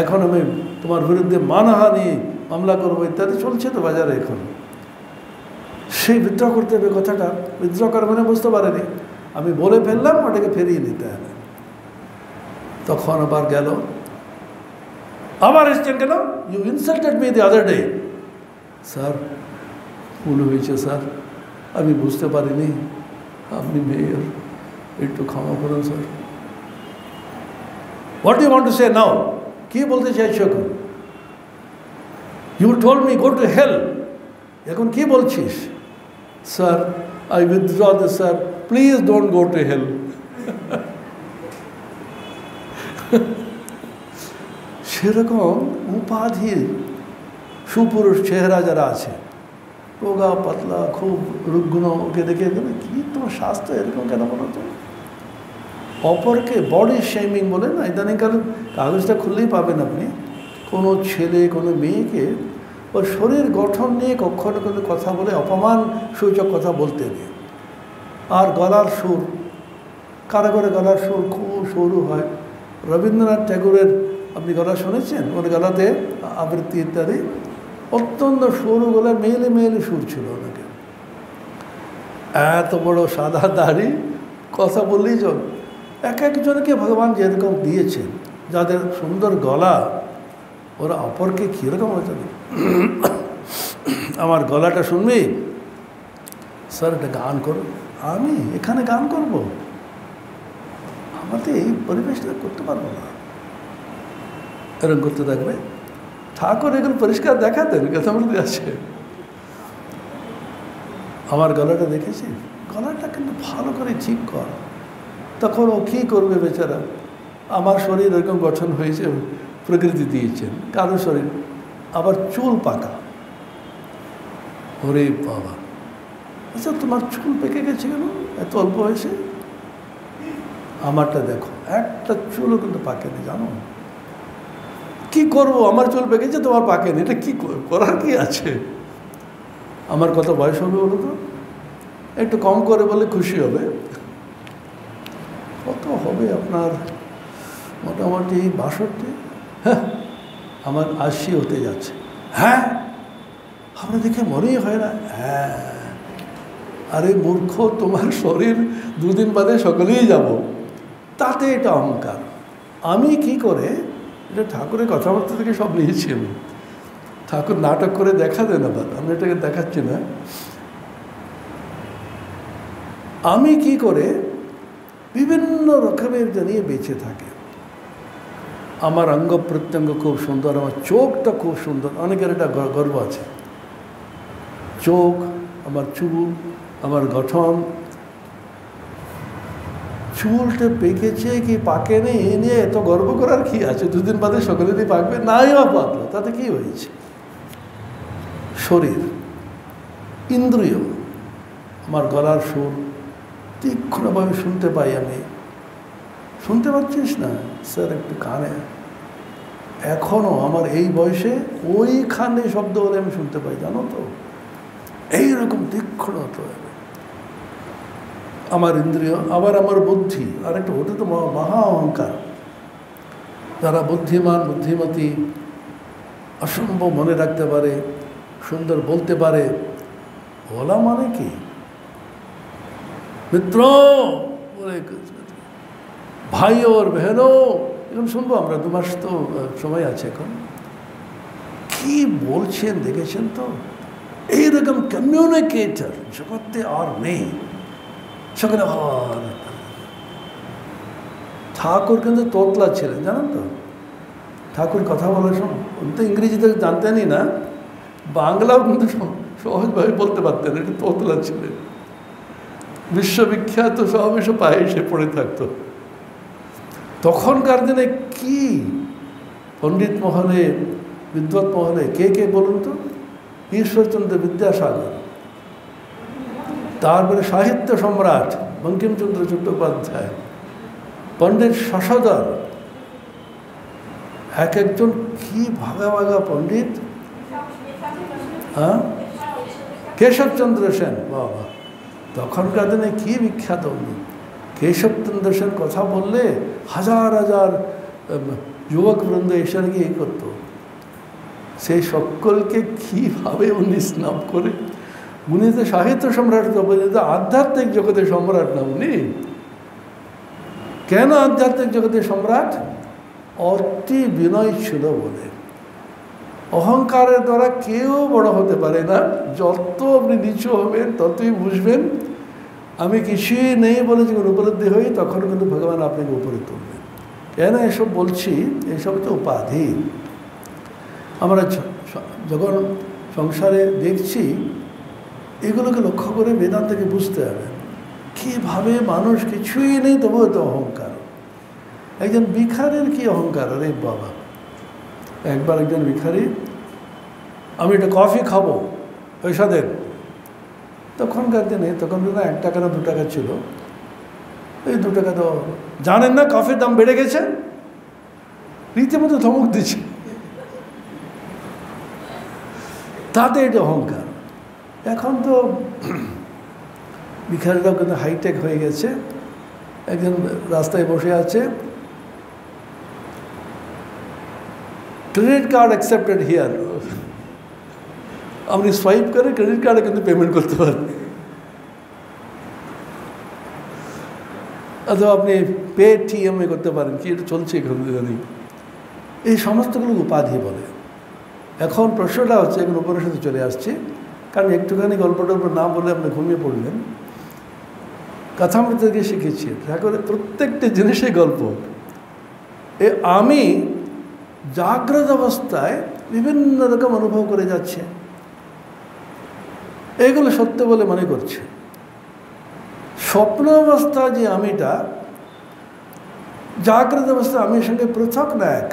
এখন আমি তোমার বিরুদ্ধে মানহানি মামলা করবো ইত্যাদি চলছে তো বাজারে এখন। সেই উইথড্র করতে হবে কথাটা, উইথড্র করা মানে বুঝতে পারেনি, আমি বলে ফেললাম, ওটাকে ফিরিয়ে নিতে হবে। তখন আবার গেল, আবার এসছেন কেন? You insulted me the other day. Sir ভুল হয়েছে স্যার, আমি বুঝতে পারিনি, আপনি মেয়র, একটু ক্ষমা করুন sir. What you want to say now? কি বলতে চাইছো এখন? You told me go to hell, এখন কি বলছিস? Sir I withdraw this sir, please don't go to hell. সেরকম উপাধির সুপুরুষ চেহারা যারা আছে, রোগা পাতলা খুব রুগ্ন, ওকে দেখে গেলে কি তোমার স্বাস্থ্য এরকম কেন বলো তো? অপরকে বডি শেমিং বলে না, ইদানিংকাল কাগজটা খুললেই পাবেন আপনি, কোনো ছেলে কোনো মেয়েকে ওর শরীর গঠন নিয়ে কখনো কোনো কথা বলে, অপমান সূচক কথা বলতে নেই। আর গলার সুর, কারো করে গলার সুর খুব সরু হয়। রবীন্দ্রনাথ ঠাকুরের আপনি গলা শুনেছেন? ওর গলাতে আবৃত্তি ইত্যাদি অত্যন্ত সরু গলায় মেলে মেলে সুর ছিল ওনাকে। এত বড় সাদা দাড়ি, কথা বললেই চল। এক একজনকে ভগবান যেরকম দিয়েছেন, যাদের সুন্দর গলা, ওরা অপরকে কীরকম হয়েছে। আমার গলাটা শুনবি? স্যার এটা গান করো। আমি এখানে গান করব? আমাদের এই পরিবেশটা করতে পারবো না। এরকম করতে থাকবে। ঠাকুর এগুলো পরিষ্কার দেখাতেন, কথা বলতে আছে। আমার গলাটা দেখেছি, গলাটা কিন্তু ভালো করে ঠিক কর। তখন ও কী করবে বেচারা? আমার শরীর এরকম গঠন হয়েছে, প্রকৃতি দিয়েছেন, কারো শরীর আবার চুল পাকা। ওরে বাবা, আচ্ছা তোমার চুল পেকে গেছে কেন এত অল্প বয়সে? আমারটা দেখো, একটা চুলও কিন্তু পাকেনি, জানো? কি করব, আমার চুল পেকেছে, তোমার পাকেনি, এটা কি করার কি আছে? আমার কত বয়স হবে বলো তো? একটু কম করে বলে খুশি হবে। কত হবে আপনার? মোটামুটি 62। হ্যাঁ, আমার 80 হতে যাচ্ছে। হ্যাঁ, আপনার দেখে মনেই হয় না। হ্যাঁ, আরে মূর্খ, তোমার শরীর দুদিন বাদে সকলেই যাব, তাতে এটা অহংকার। আমি কি করে, এটা ঠাকুরের কথাবার্তা থেকে সব নিয়েছি আমি। ঠাকুর নাটক করে দেখা দেন, আবার আমি এটাকে দেখাচ্ছি না। আমি কি করে বিভিন্ন রকমের নিয়ে বেঁচে থাকে। আমার অঙ্গ প্রত্যঙ্গ খুব সুন্দর, আমার চোখটা খুব সুন্দর। অনেকের এটা গর্ব আছে, চোখ, আমার চুল, আমার গঠন। চুলটা পেকেছে কি পাকেনি এ নিয়ে এত গর্ব করার কি আছে? দুদিন বাদে সকলেরই পাকবে, নাই বা পাকলো, তাতে কি হয়েছে? শরীর, ইন্দ্রিয়, আমার গলার সুর তীক্ষ্ণভাবে শুনতে পাই আমি। শুনতে পাচ্ছিস না? স্যার একটু কানে। এখনও আমার এই বয়সে ওইখানে শব্দ বলে আমি শুনতে পাই, জানো তো, এইরকম তীক্ষ্ণ তো আমার ইন্দ্রিয়। আবার আমার বুদ্ধি, আর একটা ওটা তো মহা অহংকার। যারা বুদ্ধিমান বুদ্ধিমতী, অসম্ভব মনে রাখতে পারে, সুন্দর বলতে পারে, বলা মানে কি মিত্র বলে, ভাই ওর বেহেনো, এখন শুনবো আমরা, 2 মাস তো সময় আছে এখন। কি বলছেন দেখেছেন তো, এইরকম কমিউনিকেটর জগতে আর নেই। সকালে ঠাকুর কিন্তু তোতলা ছিলেন, জানেন তো। ঠাকুর কথা বলার সময় উনি তো ইংরেজিতে জানতেনই না, বাংলাও কিন্তু সহজভাবে বলতে পারতেন, এটা তোতলা ছিলেন। বিশ্ববিখ্যাত সব এসব পায়ে এসে পড়ে থাকতো। তখনকার দিনে কি পণ্ডিত মহলে, বিদ্বৎ মহলে কে কে বলুন তো? ঈশ্বরচন্দ্র বিদ্যাসাগর, তারপরে সাহিত্য সম্রাট বঙ্কিমচন্দ্র চট্টোপাধ্যায়, পণ্ডিত শশধর, এক একজন কি ভাগা ভাগা পণ্ডিত। হ্যাঁ, কেশবচন্দ্র সেন, বাবা, তখনকার দিনে কি বিখ্যাত উনি। কেশবচন্দ্র সেন কথা বললে হাজার হাজার যুবকবৃন্দ এসে গিয়ে এই করতো। সেই সকলকে কীভাবে উনি স্নাপ করে, উনি তো সাহিত্য সম্রাট, তো আধ্যাত্মিক জগতের সম্রাট না উনি। কেন আধ্যাত্মিক জগতের সম্রাট? অতি বিনয় ছিল বলে। অহংকারের দ্বারা কেউ বড় হতে পারে না। যত আপনি নিচু হবেন ততই বুঝবেন আমি কিছুই নেই বলে যখন উপলব্ধি হই, তখন কিন্তু ভগবান আপনাকে উপরে তুলবেন। কেন এসব বলছি? এসব তো উপাধি। আমরা যখন সংসারে দেখছি, এগুলোকে লক্ষ্য করে বেদান্তকে বুঝতে হবে কীভাবে মানুষ কিছুই নেই তবুও তো অহংকার। একজন ভিখারির কি অহংকার! আরে বাবা, একবার একজন ভিখারি, আমি একটা কফি খাবো, পয়সা দেন। তখনকার দিনে, তখন দিনে 1 টাকা না 2 টাকা ছিল। এই 2 টাকা তো জানেন না, কফির দাম বেড়ে গেছে, রীতিমতো ধমক দিচ্ছে। তাতে এটা অহংকার। এখন তো ভিখারিরাও কিন্তু হাইটেক হয়ে গেছে। একজন রাস্তায় বসে আছে, ক্রেডিট কার্ড অ্যাকসেপ্টেড হিয়ার, আপনি সোয়াইপ করে ক্রেডিট কার্ডে কিন্তু পেমেন্ট করতে পারেন, অথবা আপনি পেটিএমে করতে পারেন। কি এটা চলছে এখানে জানি। এই সমস্তগুলো উপাধি বলে। এখন প্রশ্নটা হচ্ছে, এখন উপরের সাথে চলে আসছে, কারণ একটুখানি গল্পটার উপর না বলে আপনি ঘুমিয়ে পড়লেন। কথামৃত থেকে শিখেছি ঠাকুরের প্রত্যেকটা জিনিসই গল্প। আমি জাগ্রত অবস্থায় বিভিন্ন রকম অনুভব করে যাচ্ছে, এগুলো সত্য বলে মনে করছে। স্বপ্ন অবস্থা যে আমিটা, জাগ্রত অবস্থা আমির সঙ্গে পৃথক না এক।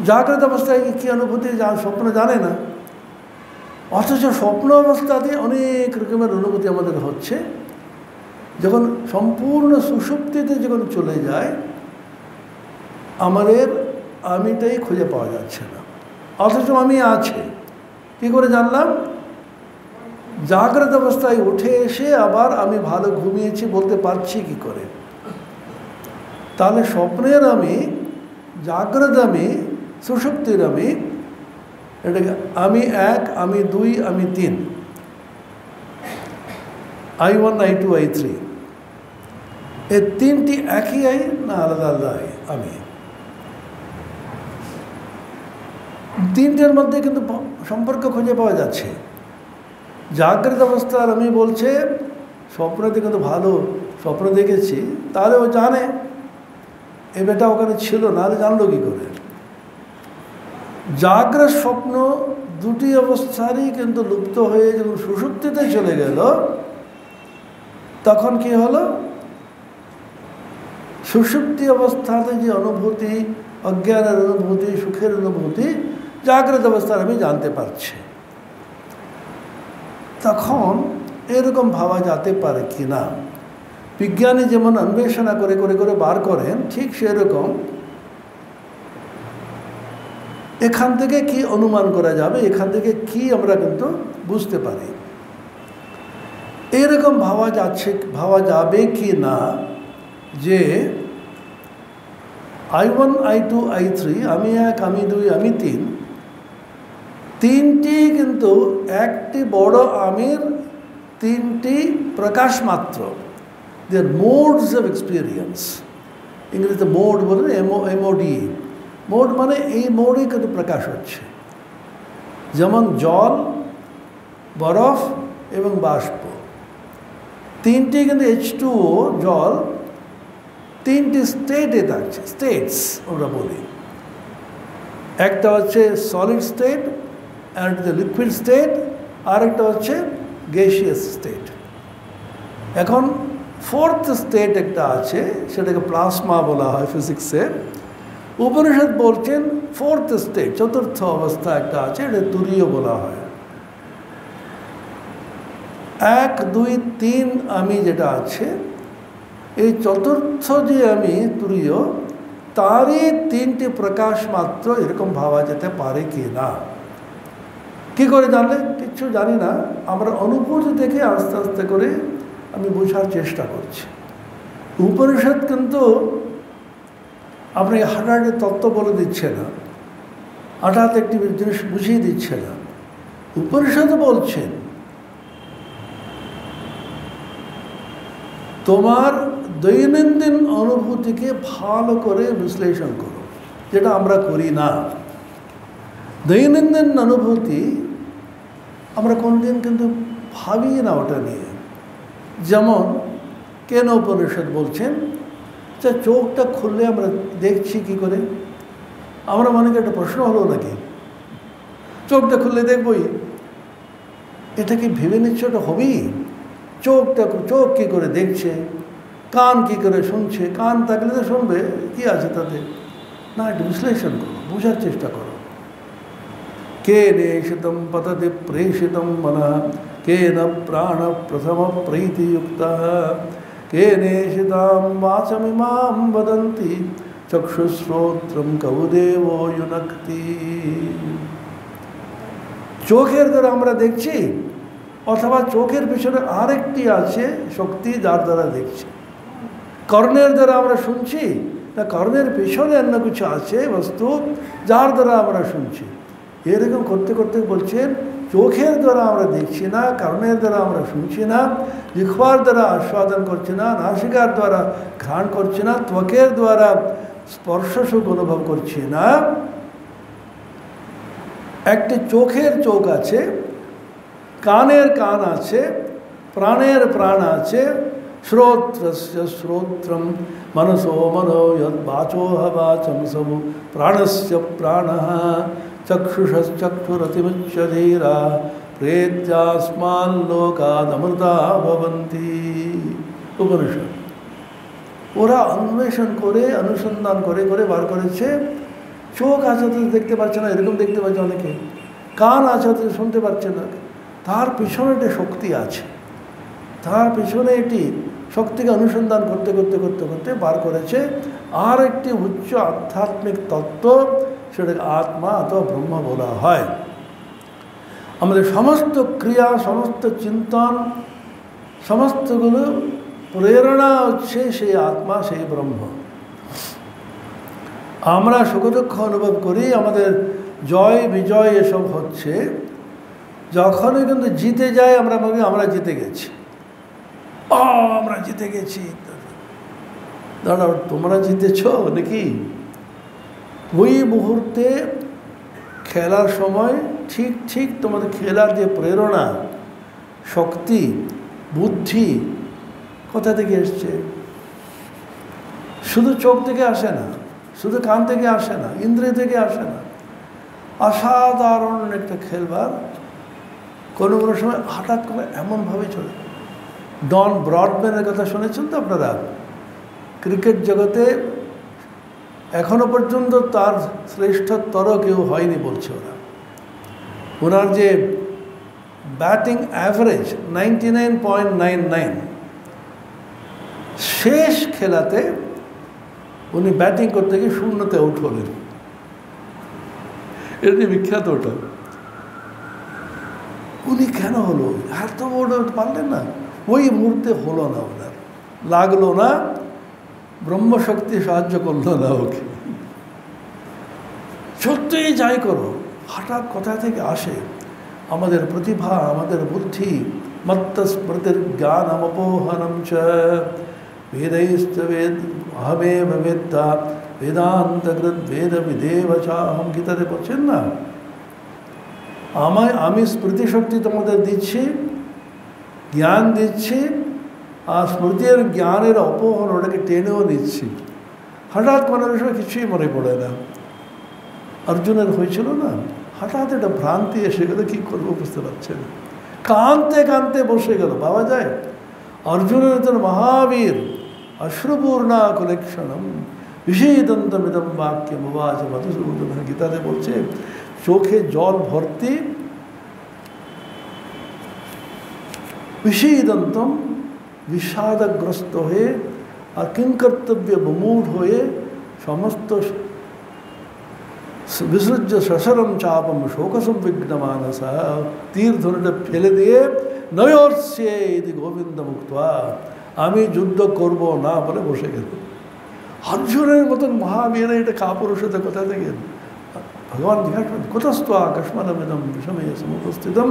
জাগ্রত অবস্থায় কী অনুভূতি স্বপ্ন জানে না, অথচ স্বপ্ন অবস্থাতে অনেক রকমের অনুভূতি আমাদের হচ্ছে। যখন সম্পূর্ণ সুষুপ্তিতে যখন চলে যায়, আমাদের আমিটাই খুঁজে পাওয়া যাচ্ছে না, অথচ আমি আছে। কী করে জানলাম? জাগ্রত অবস্থায় উঠে এসে আবার আমি ভালো ঘুমিয়েছি বলতে পারছি কি করে? তাহলে স্বপ্নের আমি, জাগ্রত আমি, সুষুপ্তির আমি, এটাকে আমি 1, আমি 2, আমি 3, I1, I2, I3, এই 3টি একই আই না আলাদা আলাদা আই? আমি 3টের মধ্যে কিন্তু সম্পর্ক খুঁজে পাওয়া যাচ্ছে। জাগ্রত অবস্থার আমি বলছে স্বপ্নতে কিন্তু ভালো স্বপ্ন দেখেছি, তাহলে ও জানে এ বেটা ওখানে ছিল, নাহলে জানলো কী করে? জাগ্রত স্বপ্ন দুটি অবস্থারই কিন্তু লুপ্ত হয়ে যখন সুষুপ্তিতে চলে গেল, তখন কি হলো? সুষুপ্তি অবস্থাতে যে অনুভূতি, অজ্ঞানের অনুভূতি, সুখের অনুভূতি, জাগ্রত অবস্থার আমি জানতে পারছি। তখন এরকম ভাবা যেতে পারে কি না, বিজ্ঞানী যেমন অন্বেষণা করে করে করে বার করেন, ঠিক সেরকম এখান থেকে কি অনুমান করা যাবে, এখান থেকে কি আমরা কিন্তু বুঝতে পারি। এরকম ভাবা যাবে কি না যে I1 I2 I3, আমি এক, আমি দুই, আমি তিন, তিনটি কিন্তু একটি বড় আমির তিনটি প্রকাশ মাত্র, দেয়ার মোডস অফ এক্সপিরিয়েন্স। ইংরেজিতে মোড বলে, MODE। মোড মানে এই মোডই কিন্তু প্রকাশ হচ্ছে। যেমন জল, বরফ এবং বাষ্প, তিনটি কিন্তু H2O জল তিনটি স্টেটে থাকছে, স্টেটস আমরা বলি। একটা হচ্ছে সলিড স্টেট, একটা লিকুইড স্টেট, আর একটা হচ্ছে গ্যাসিয়াস স্টেট। এখন ফোর্থ স্টেট একটা আছে, সেটাকে প্লাজমা বলা হয় ফিজিক্সের। উপনিষদ বলছেন ফোর্থ স্টেট, চতুর্থ অবস্থা একটা আছে, এটা তুরীয় বলা হয়। 1, 2, 3 আমি যেটা আছে, এই চতুর্থ যে আমি তুরীয়, তারই তিনটি প্রকাশ মাত্র এরকম ভাবা যেতে পারে কি না। কী করে জানলে? কিচ্ছু জানি না, আমরা অনুভূতি থেকে আস্তে আস্তে করে আমি বোঝার চেষ্টা করছি। উপনিষদ কিন্তু আপনাকে হঠাৎ তত্ত্ব বলে দিচ্ছে না, হঠাৎ একটি জিনিস বুঝিয়ে দিচ্ছে না। উপনিষদ বলছেন তোমার দৈনন্দিন অনুভূতিকে ভালো করে বিশ্লেষণ করো, যেটা আমরা করি না। দৈনন্দিন অনুভূতি আমরা কোনদিন কিন্তু ভাবি না ওটা নিয়ে। যেমন কেন উপনিষদ বলছেন যে চোখটা খুললে আমরা দেখছি কি করে? আমরা মনে করি একটা প্রশ্ন হলো নাকি, চোখটা খুললে দেখবই, এটা কি ভেবে নিচ্ছে ওটা হবেই? চোখ কী করে দেখছে, কান কী করে শুনছে, কান থাকলে তো শুনবে, কি আছে তাতে? না, একটু বিশ্লেষণ করো, বোঝার চেষ্টা করো। কে নেশিতম পততি প্রেষিতম মনঃ, কে ন প্রাণ প্রথম প্রীতিযুক্ত, কে নেশিতাম বাচমিমাম বদন্তি, চক্ষুশ্রোত্রম কৌদেব যুনক্তি। চোখের দ্বারা আমরা দেখছি, অথবা চোখের পিছনে আরেকটি আছে শক্তি যার দ্বারা দেখছি। কর্ণের দ্বারা আমরা শুনছি, না কর্ণের পিছনে অন্য কিছু আছে বস্তু যার দ্বারা আমরা শুনছি। এরকম করতে করতে বলছেন চোখের দ্বারা আমরা দেখছি না, কর্ণের দ্বারা আমরা শুনছি না, জিহ্বার দ্বারা আস্বাদন করছি না, নাসিকার দ্বারা ঘ্রাণ করছি না, ত্বকের দ্বারা স্পর্শ সুখ অনুভব করছি না। একটি চোখের চোখ আছে, কানের কান আছে, প্রাণের প্রাণ আছে, শ্রোত্রস্য শ্রোত্রম মনসো মনো যদ বাচোহ বাচম সবু প্রাণস্য প্রাণঃ চক্ষুষশ্চক্ষুরতিমুচ্যধীরা প্রেত্যাস্মাল্লোকাদমৃতা ভবন্তি। উপনিষদ ওরা অন্বেষণ করে অনুসন্ধান করে করে বার করেছে চোখ আছে তো দেখতে পাচ্ছে না, এরকম দেখতে পাচ্ছে অনেকে, কান আছে তো শুনতে পাচ্ছে না, তার পিছনে একটি শক্তি আছে, তার পিছনে এটি শক্তিকে অনুসন্ধান করতে করতে করতে করতে বার করেছে আর একটি উচ্চ আধ্যাত্মিক তত্ত্ব, সেটাকে আত্মা অথবা ব্রহ্ম বলা হয়। আমাদের সমস্ত ক্রিয়া, সমস্ত চিন্তন, সমস্তগুলো প্রেরণা হচ্ছে সেই আত্মা, সেই ব্রহ্ম। আমরা সুখ দুঃখ অনুভব করি, আমাদের জয় বিজয় এসব হচ্ছে যখনই কিন্তু জিতে যায়, আমরা ভাবি আমরা জিতে গেছি, আমরা জিতে গেছি। দাঁড়াও, তোমরা জিতেছ নাকি? ওই মুহূর্তে খেলার সময় ঠিক ঠিক তোমাদের খেলার যে প্রেরণা, শক্তি, বুদ্ধি কোথা থেকে এসছে? শুধু চোখ থেকে আসে না, শুধু কান থেকে আসে না, ইন্দ্রিয় থেকে আসে না। অসাধারণ একটা খেলবার কোনো কোনো সময় হঠাৎ করে এমনভাবে চলে। ডন ব্রডম্যানের কথা শুনেছেন তো আপনারা? ক্রিকেট জগতে এখনো পর্যন্ত তার শ্রেষ্ঠতর কেউ হয়নি বলছে ওরা। ওনার যে ব্যাটিং অ্যাভারেজ 99.99, শেষ খেলাতে উনি ব্যাটিং করতে গিয়ে শূন্যতে আউট হলেন। এটি বিখ্যাত ওটা। উনি কেন হলো, এত বড় পারলেন না, ওই মুহূর্তে হলো না, ওনার লাগলো না, ব্রহ্মশক্তি সাহায্য করলো না ওকে। সত্যিই যাই করো, হঠাৎ কোথা থেকে আসে আমাদের প্রতিভা, আমাদের বুদ্ধি, মত্তস্মৃতির জ্ঞানমপোহনম চ বেदैश्च वेद अहमेव वेद्ता वेदान्तकृत वेद विदेव चाहम, গীতাতে বলছেন না, আমি স্মৃতিশক্তি তোমাদের দিচ্ছি, জ্ঞান দিচ্ছি, আর স্মৃতির জ্ঞানের অপহরণ, ওটাকে টেনেও নিচ্ছি। হঠাৎ কোনো বিষয় কিছুই মনে পড়ে না। অর্জুনের হয়েছিল না, হঠাৎ একটা ভ্রান্তি এসে গেল, কী করবো বুঝতে পারছে না, কাঁদতে কাঁদতে বসে গেল। ভাবা যায় অর্জুনের তো মহাবীর, অশ্রুপূর্ণা কুলেক্ষণম বিষেদন্তমিদম বাক্যম উবাচ মধুসূদন, গীতাতে বলছে চোখে জল ভর্তি, বিষেদন্তম বিষাদগ্রস্ত হয়ে আর কিংকর্তব্য বিমূঢ় হয়ে সমস্ত বিসৃজ্য সসরম চাপম শোকসংবিঘ্ন মানস, তীর ধনুটা ফেলে দিয়ে নয়োর্ষে ইতি গোবিন্দ মুক্তা, আমি যুদ্ধ করব না বলে বসে গেল। অর্জুনের মতন মহাবীরা এটা কাপুরুষতা কোথা থেকে? ভগবান জিজ্ঞাসা করেন কোথাস্ত আকাশমানমিদম বিষমে সমুপস্থিতম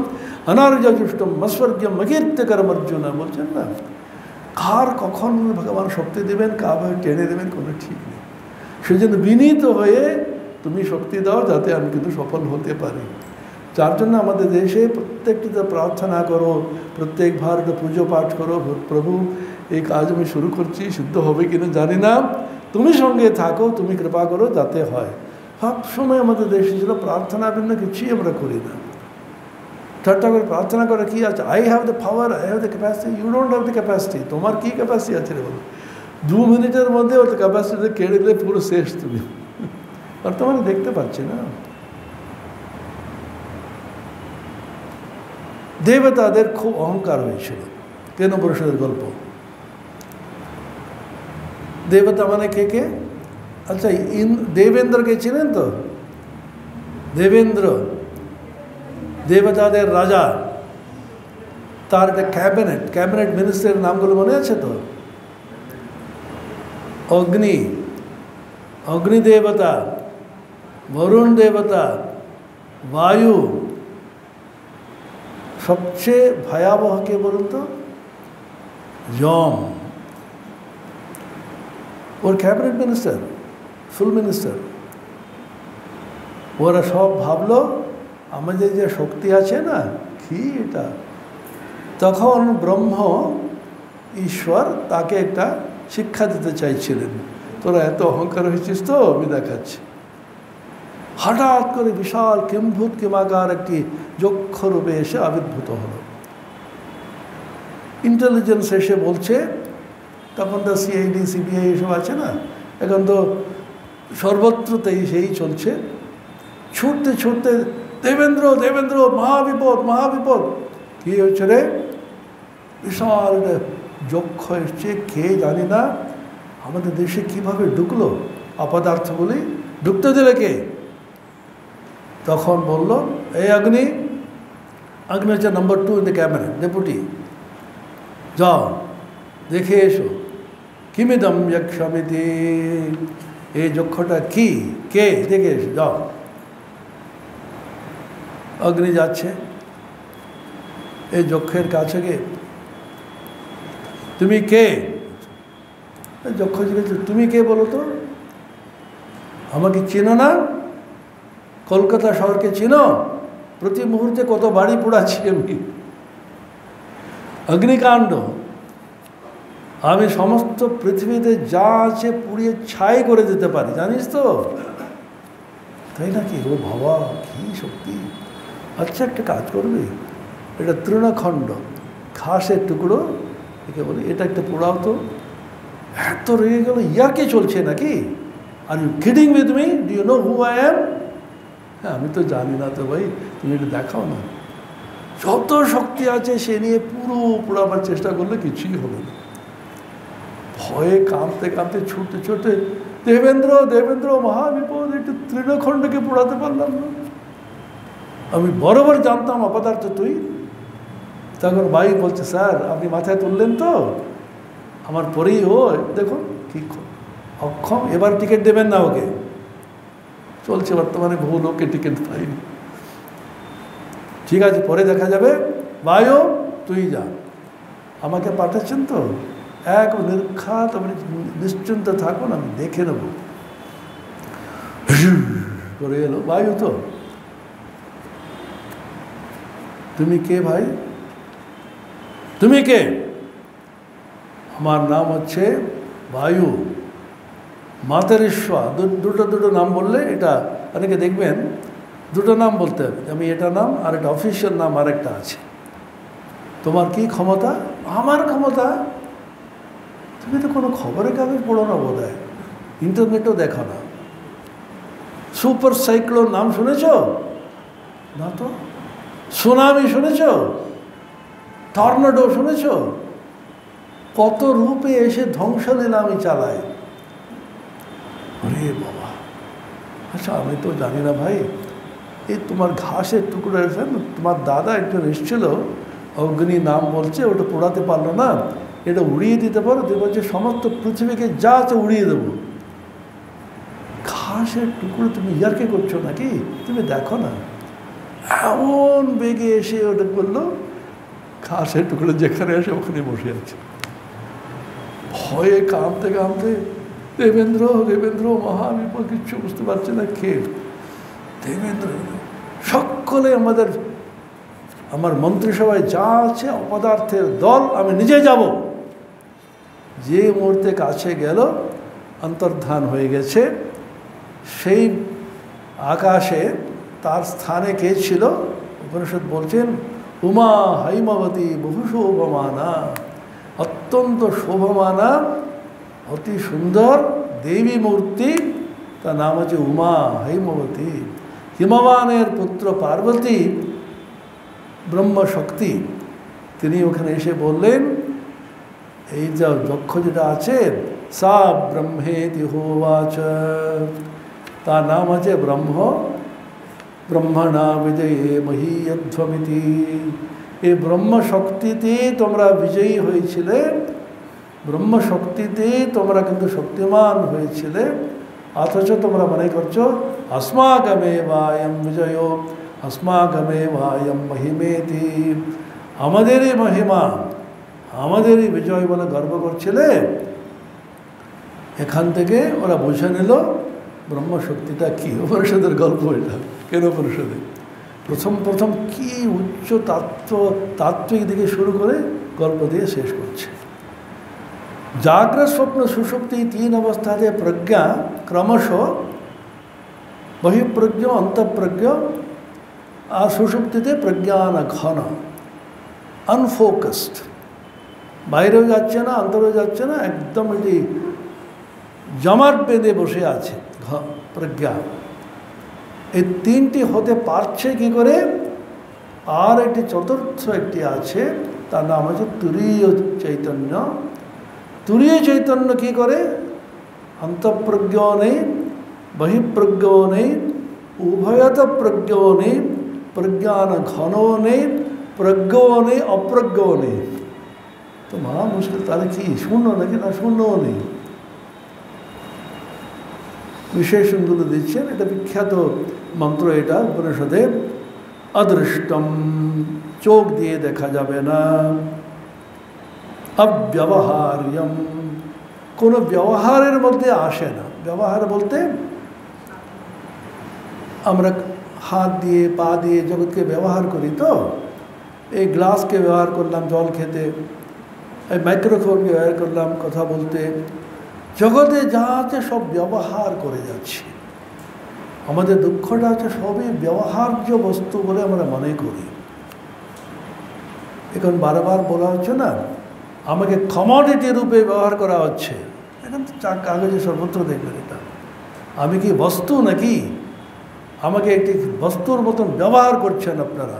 অনার্যজুষ্টম মস্বর্গম অকীর্তিকরম, অর্জুন বলছেন না, কার কখন ভগবান শক্তি দেবেন, কাভাবে টেনে দেবেন কোনো ঠিক নেই। সেজন্য বিনীত হয়ে তুমি শক্তি দাও যাতে আমি কিন্তু সফল হতে পারি। যার জন্য আমাদের দেশে প্রত্যেকটিতে প্রার্থনা করো, প্রত্যেকবার একটা পুজো পাঠ করো, প্রভু এই কাজ আমি শুরু করছি, সিদ্ধ হবে কিনা জানি না, তুমি সঙ্গে থাকো, তুমি কৃপা করো যাতে হয়। সবসময় আমাদের দেশে ছিল প্রার্থনা ভিন্ন কিছুই আমরা করি না। ঠাট্টা করে প্রার্থনা করে কি আছে, I have the power, I have the capacity, you don't have the capacity. তোমার কী ক্যাপাসিটি আছে রে বলো, 2 মিনিটের মধ্যে ওর ক্যাপাসিটি কেড়ে দিলে পুরো শেষ তুমি। বর্তমানে দেখতে পাচ্ছি না, দেবতাদের খুব অহংকার হয়েছিল। কেন পুরুষদের গল্প, দেবতা মানে কে কে? আচ্ছা, দেবেন্দ্রকে চিনেন তো? দেবেন্দ্র দেবতাদের রাজা, তার একটা ক্যাবিনেট মিনিস্টারের নামগুলো মনে আছে তো? অগ্নি দেবতা, বরুণ দেবতা, বায়ু, সবচেয়ে ভয়াবহ কে বলুন তো? যম। ওর ক্যাবিনেট মিনিস্টার, ফুল মিনিস্টার। ওরা সব ভাবলো আমাদের যে শক্তি আছে না, কি এটা? তখন ব্রহ্ম ঈশ্বর তাকে একটা শিক্ষা দিতে চাইছিলেন, তোরা এত অহংকার হয়েছিস তো আমি দেখাচ্ছি। হঠাৎ করে বিশাল কিম্ভূত কিমাকার একটি যক্ষ রূপে এসে আবির্ভূত হলো। ইন্টেলিজেন্স এসে বলছে, তখন তো সিআইডি সিবিআই এসব আছে না, এখন তো সর্বত্রতেই সেই চলছে। ছুটতে ছুটতে দেবেন্দ্র দেবেন্দ্র মহাবিপদ মহাবিপদ। কী হয়েছে রে? বিশাল যক্ষ এসছে, কে জানি না, আমাদের দেশে কিভাবে ঢুকলো, অপদার্থগুলি ঢুকতে দিলে কে? তখন বলল, এই অগ্নি হচ্ছে নম্বর 2 ইন দ্য ক্যাবিনেট, ডেপুটি, যাও দেখে এসো কিমিদম যক্ষমিতি, এই যক্ষটা কি, কে, দেখে এসো যাও। অগ্নি যাচ্ছে এই যক্ষের কাছে গিয়ে, তুমি কে? যক্ষ জিজ্ঞেস, তুমি কে বলো তো? আমাকে চেনো না? কলকাতা শহরকে চিনো? প্রতি মুহূর্তে কত বাড়ি পোড়াচ্ছি আমি, অগ্নিকাণ্ড, আমি সমস্ত পৃথিবীতে যা আছে পুড়িয়ে ছাই করে দিতে পারি, জানিস তো? তাই নাকি? ও বাবা, কি শক্তি! আচ্ছা, একটা কাজ করবি, এটা তৃণখণ্ড, ঘাসের টুকরো, একে বলি এটা একটা পোড়াও তো। এত রেগে গেল, ইয়াকে চলছে নাকি? Are you kidding with me? Do you know who I am? হ্যাঁ, আমি তো জানি না তো ভাই, তুমি এটা দেখাও না। যত শক্তি আছে সে নিয়ে পুরো পোড়াবার চেষ্টা করলে কিছুই হবে না। ভয়ে কাঁদতে কাঁদতে ছুটতে ছুটতে, দেবেন্দ্র দেবেন্দ্র মহাবিপদ, একটু তৃণখণ্ডকে পোড়াতে পারলাম না। আমি বরাবর জানতাম অপদার্থ তুই। তখন ভাই বলছে, স্যার আপনি মাথায় তুললেন তো, আমার পরেই ও দেখুন কি অক্ষম, এবার টিকিট দেবেন না ওকে। চলছে বর্তমানে বহু লোককে টিকিট পাইনি। ঠিক আছে, পরে দেখা যাবে, ভাইও তুই যা, আমাকে পাঠাচ্ছেন তো, এক নির্ঘাত আপনি নিশ্চিন্ত থাকুন, আমি দেখে নেব। করে এলো বায়ু। তো তুমি কে ভাই, তুমি কে? আমার নাম হচ্ছে বায়ু মাতারেশ্বর। দুটো নাম বললে, এটা অনেকে দেখবেন দুটো নাম বলতে হবে, আমি এটা নাম আর একটা অফিসিয়াল নাম আরেকটা আছে। তোমার কি ক্ষমতা? আমার ক্ষমতা? তুমি তো কোনো খবরের কাগজ পড়ো না বোধ হয়, ইন্টারনেটও দেখো না। সুপার সাইক্লোন নাম শুনেছ না? তো সুনামি শুনেছ? টর্নেডো শুনেছ? কত রূপে এসে ধ্বংসলীলা আমি চালাই। আরে বাবা, আচ্ছা আমি তো জানি না ভাই, এই তোমার ঘাসের টুকরো এসে, তোমার দাদা একজন এসেছিল, অগ্নি নাম বলছে, ওটা পোড়াতে পারলো না, এটা উড়িয়ে দিতে পারো? দেখবো যে সমস্ত পৃথিবীকে যা আছে উড়িয়ে দেবো। ঘাসের টুকরো তুমি ইয়ার্কি করছো নাকি? তুমি দেখো না, এমন বেগে এসে ওটা বললো, ঘাসের টুকরো যেখানে আসে ওখানে বসে আছে। ভয়ে কাঁদতে কাঁদতে, দেবেন্দ্র মহাবিপদ, কিচ্ছু বুঝতে পারছে না কে দেবেন্দ্র। সকলে আমার মন্ত্রিসভায় যা আছে অপদার্থের দল, আমি নিজে যাব। যে মুহূর্তে কাছে গেল, অন্তর্ধান হয়ে গেছে। সেই আকাশে তার স্থানে কে ছিল? উপনিষদ বলছেন, উমা হৈমবতী বহু শোভমানা, অত্যন্ত শোভমানা, অতি সুন্দর দেবী মূর্তি, তার নাম হচ্ছে উমা হৈমবতী। হিমবানের পুত্র পার্বতী ব্রহ্মশক্তি, তিনি ওখানে এসে বললেন, এই যা যক্ষ যেটা আছে, সা ব্রহ্মেতি হোবাচ, তার নাম আছে ব্রহ্মণা বিজয়ে মহীয়ধ্বমিতি। এই ব্রহ্মশক্তিতে তোমরা বিজয়ী হয়েছিলে, ব্রহ্মশক্তিতে তোমরা কিন্তু শক্তিমান হয়েছিলে, অথচ তোমরা মনে করছো अस्माकमेवायं विजयो अस्माकमेवायं महिमेति, আমাদেরই মহিমা, আমাদেরই বিজয় বলে গর্ব করছিলে। এখান থেকে ওরা বুঝে নিল ব্রহ্মশক্তিটা কী। উপনিষদের গল্প এটা। কেন উপনিষদে প্রথম কি উচ্চ তাত্ত্বিক দিকে শুরু করে গল্প দিয়ে শেষ করছে। জাগ্রত স্বপ্ন সুষুপ্তি তিন অবস্থাতে প্রজ্ঞা ক্রমশ বহিঃপ্রজ্ঞ অন্তঃপ্রজ্ঞ, আর সুষুপ্তিতে প্রজ্ঞান ঘন, আনফোকাসড, বাইরেও যাচ্ছে না অন্তরেও যাচ্ছে না, একদম এটি জমাট বেঁধে বসে আছে প্রজ্ঞা। এই তিনটি হতে পারছে কি করে? আর একটি চতুর্থ একটি আছে, তার নাম হচ্ছে তুরীয় চৈতন্য। তুরীয় চৈতন্য কি করে? অন্তঃপ্রজ্ঞও নেই, বহিঃপ্রজ্ঞও নেই, উভয়ত প্রজ্ঞও নেই, প্রজ্ঞান ঘনও নেই, প্রজ্ঞও নেই, অপ্রজ্ঞও নেই। তো মহা মুশকিল। তাহলে কি শূন্য নাকি? না, শূন্যও নেই। বিশেষণগুলো দিচ্ছেন, এটা বিখ্যাত মন্ত্র, এটা উপনিষদে। অদৃষ্টম, চোখ দিয়ে দেখা যাবে না। অব্যবহার্যম, কোনো ব্যবহারের মধ্যে আসে না। ব্যবহার বলতে আমরা হাত দিয়ে পা দিয়ে জগৎকে ব্যবহার করি। তো এই গ্লাসকে ব্যবহার করলাম জল খেতে, এই মাইক্রোফোনকে ব্যবহার করলাম কথা বলতে। জগতে যা আছে সব ব্যবহার করে যাচ্ছি। আমাদের দুঃখটা আছে সবই ব্যবহার্য বস্তু বলে আমরা মনে করি। এখন বারবার বলা হচ্ছে না, আমাকে কমোডিটি রূপে ব্যবহার করা হচ্ছে। এখন তো কাগজে সর্বত্র দেখবেন এটা। আমি কি বস্তু নাকি? আমাকে একটি বস্তুর মতন ব্যবহার করছেন আপনারা।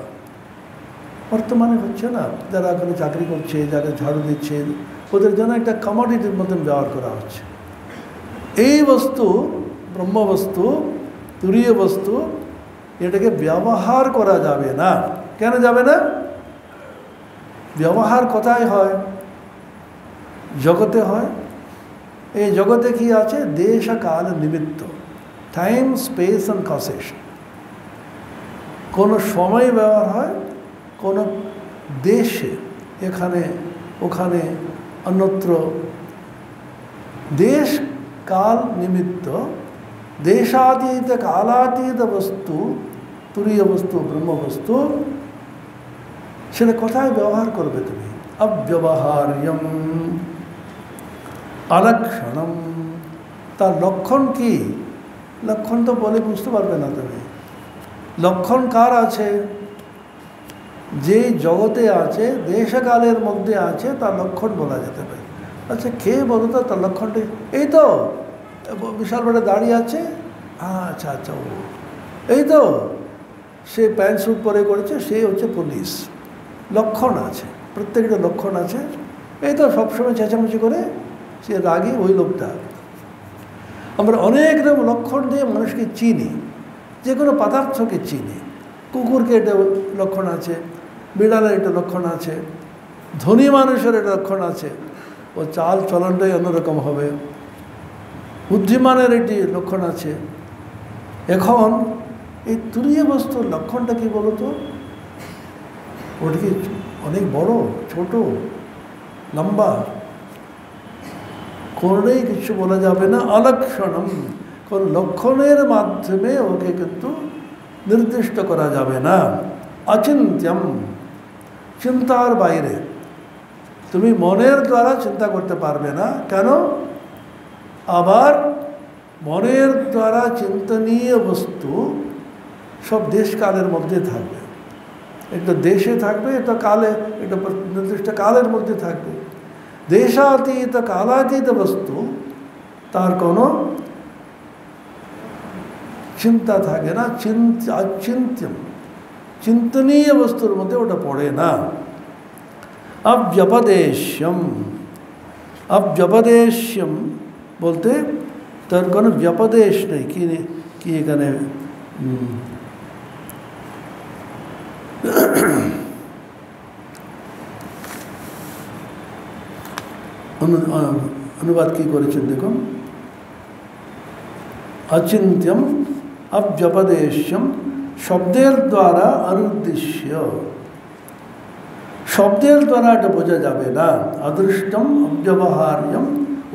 বর্তমানে হচ্ছে না, যারা এখানে চাকরি করছে, যারা ঝাড়ু দিচ্ছে, ওদের জন্য একটা কমোডিটির মতন ব্যবহার করা হচ্ছে। এই বস্তু, ব্রহ্মবস্তু, তুরীয় বস্তু, এটাকে ব্যবহার করা যাবে না। কেন যাবে না? ব্যবহার কোথায় হয়? জগতে হয়। এই জগতে কি আছে? দেশ কাল নিমিত্ত, টাইম, স্পেস অ্যান্ড কসেশন। কোনো সময় ব্যবহার হয়, কোনো দেশে, এখানে ওখানে অন্যত্র। দেশ কাল নিমিত্ত, দেশাতীত কালাতীত বস্তু, তুরীয় বস্তু, ব্রহ্মবস্তু, সেটা কোথায় ব্যবহার করবে তুমি? অব্যবহার্যম অলক্ষণম। তার লক্ষণ কি? লক্ষণ তো বলে বুঝতে পারবে না তুমি। লক্ষণ কার আছে? যে জগতে আছে, দেশকালের মধ্যে আছে, তার লক্ষণ বলা যেতে পারে। আচ্ছা, কে বলো তো তার লক্ষণটি? এই তো বিশাল বড় দাঁড়িয়ে আছে, আচ্ছা আচ্ছা, ও এই তো সে প্যান্ট স্যুট পরে করেছে, সে হচ্ছে পুলিশ। লক্ষণ আছে, প্রত্যেকটা লক্ষণ আছে। এই তো সবসময় চেঁচামেচি করে, সে রাগী, ওই লোকটা। আমরা অনেক রকম লক্ষণ দিয়ে মানুষকে চিনি, যে কোনো পদার্থকে চিনি। কুকুরকে এটা লক্ষণ আছে, বিড়ালের একটা লক্ষণ আছে, ধনী মানুষের একটা লক্ষণ আছে, ও চাল চলনটাই অন্যরকম হবে। বুদ্ধিমানের একটি লক্ষণ আছে। এখন এই তুরীয় বস্তুর লক্ষণটা কি বলো তো? ওটা কি অনেক বড়, ছোট, লম্বা? কোনোটাই কিছু বলা যাবে না। অলক্ষণম, কোন লক্ষণের মাধ্যমে ওকে কিন্তু নির্দিষ্ট করা যাবে না। অচিন্ত্যম, চিন্তার বাইরে। তুমি মনের দ্বারা চিন্তা করতে পারবে না। কেন? আবার মনের দ্বারা চিন্তনীয় বস্তু সব দেশকালের মধ্যে থাকবে। একটা দেশে থাকবে, এটা কালে, এটা নির্দিষ্ট কালের মধ্যে থাকবে। দেশাতীত কালাতীত বস্তু, তার কোনো চিন্তা থাকে না। অচিন্ত্যম, চিন্তনীয় বস্তুর মধ্যে ওটা পড়ে না। অব্যপদেশ্যম, অব্যপদেশ্যম বলতে তার কোনো ব্যপদেশ নেই। কি এখানে অনুবাদ কি করেছেন দেখুন। অচিন্ত্যম অব্যপদেশ্যম, শব্দের দ্বারা অনুদ্দেশ্য, শব্দের দ্বারা এটা বোঝা যাবে না। অদৃষ্টম অব্যবহার্যম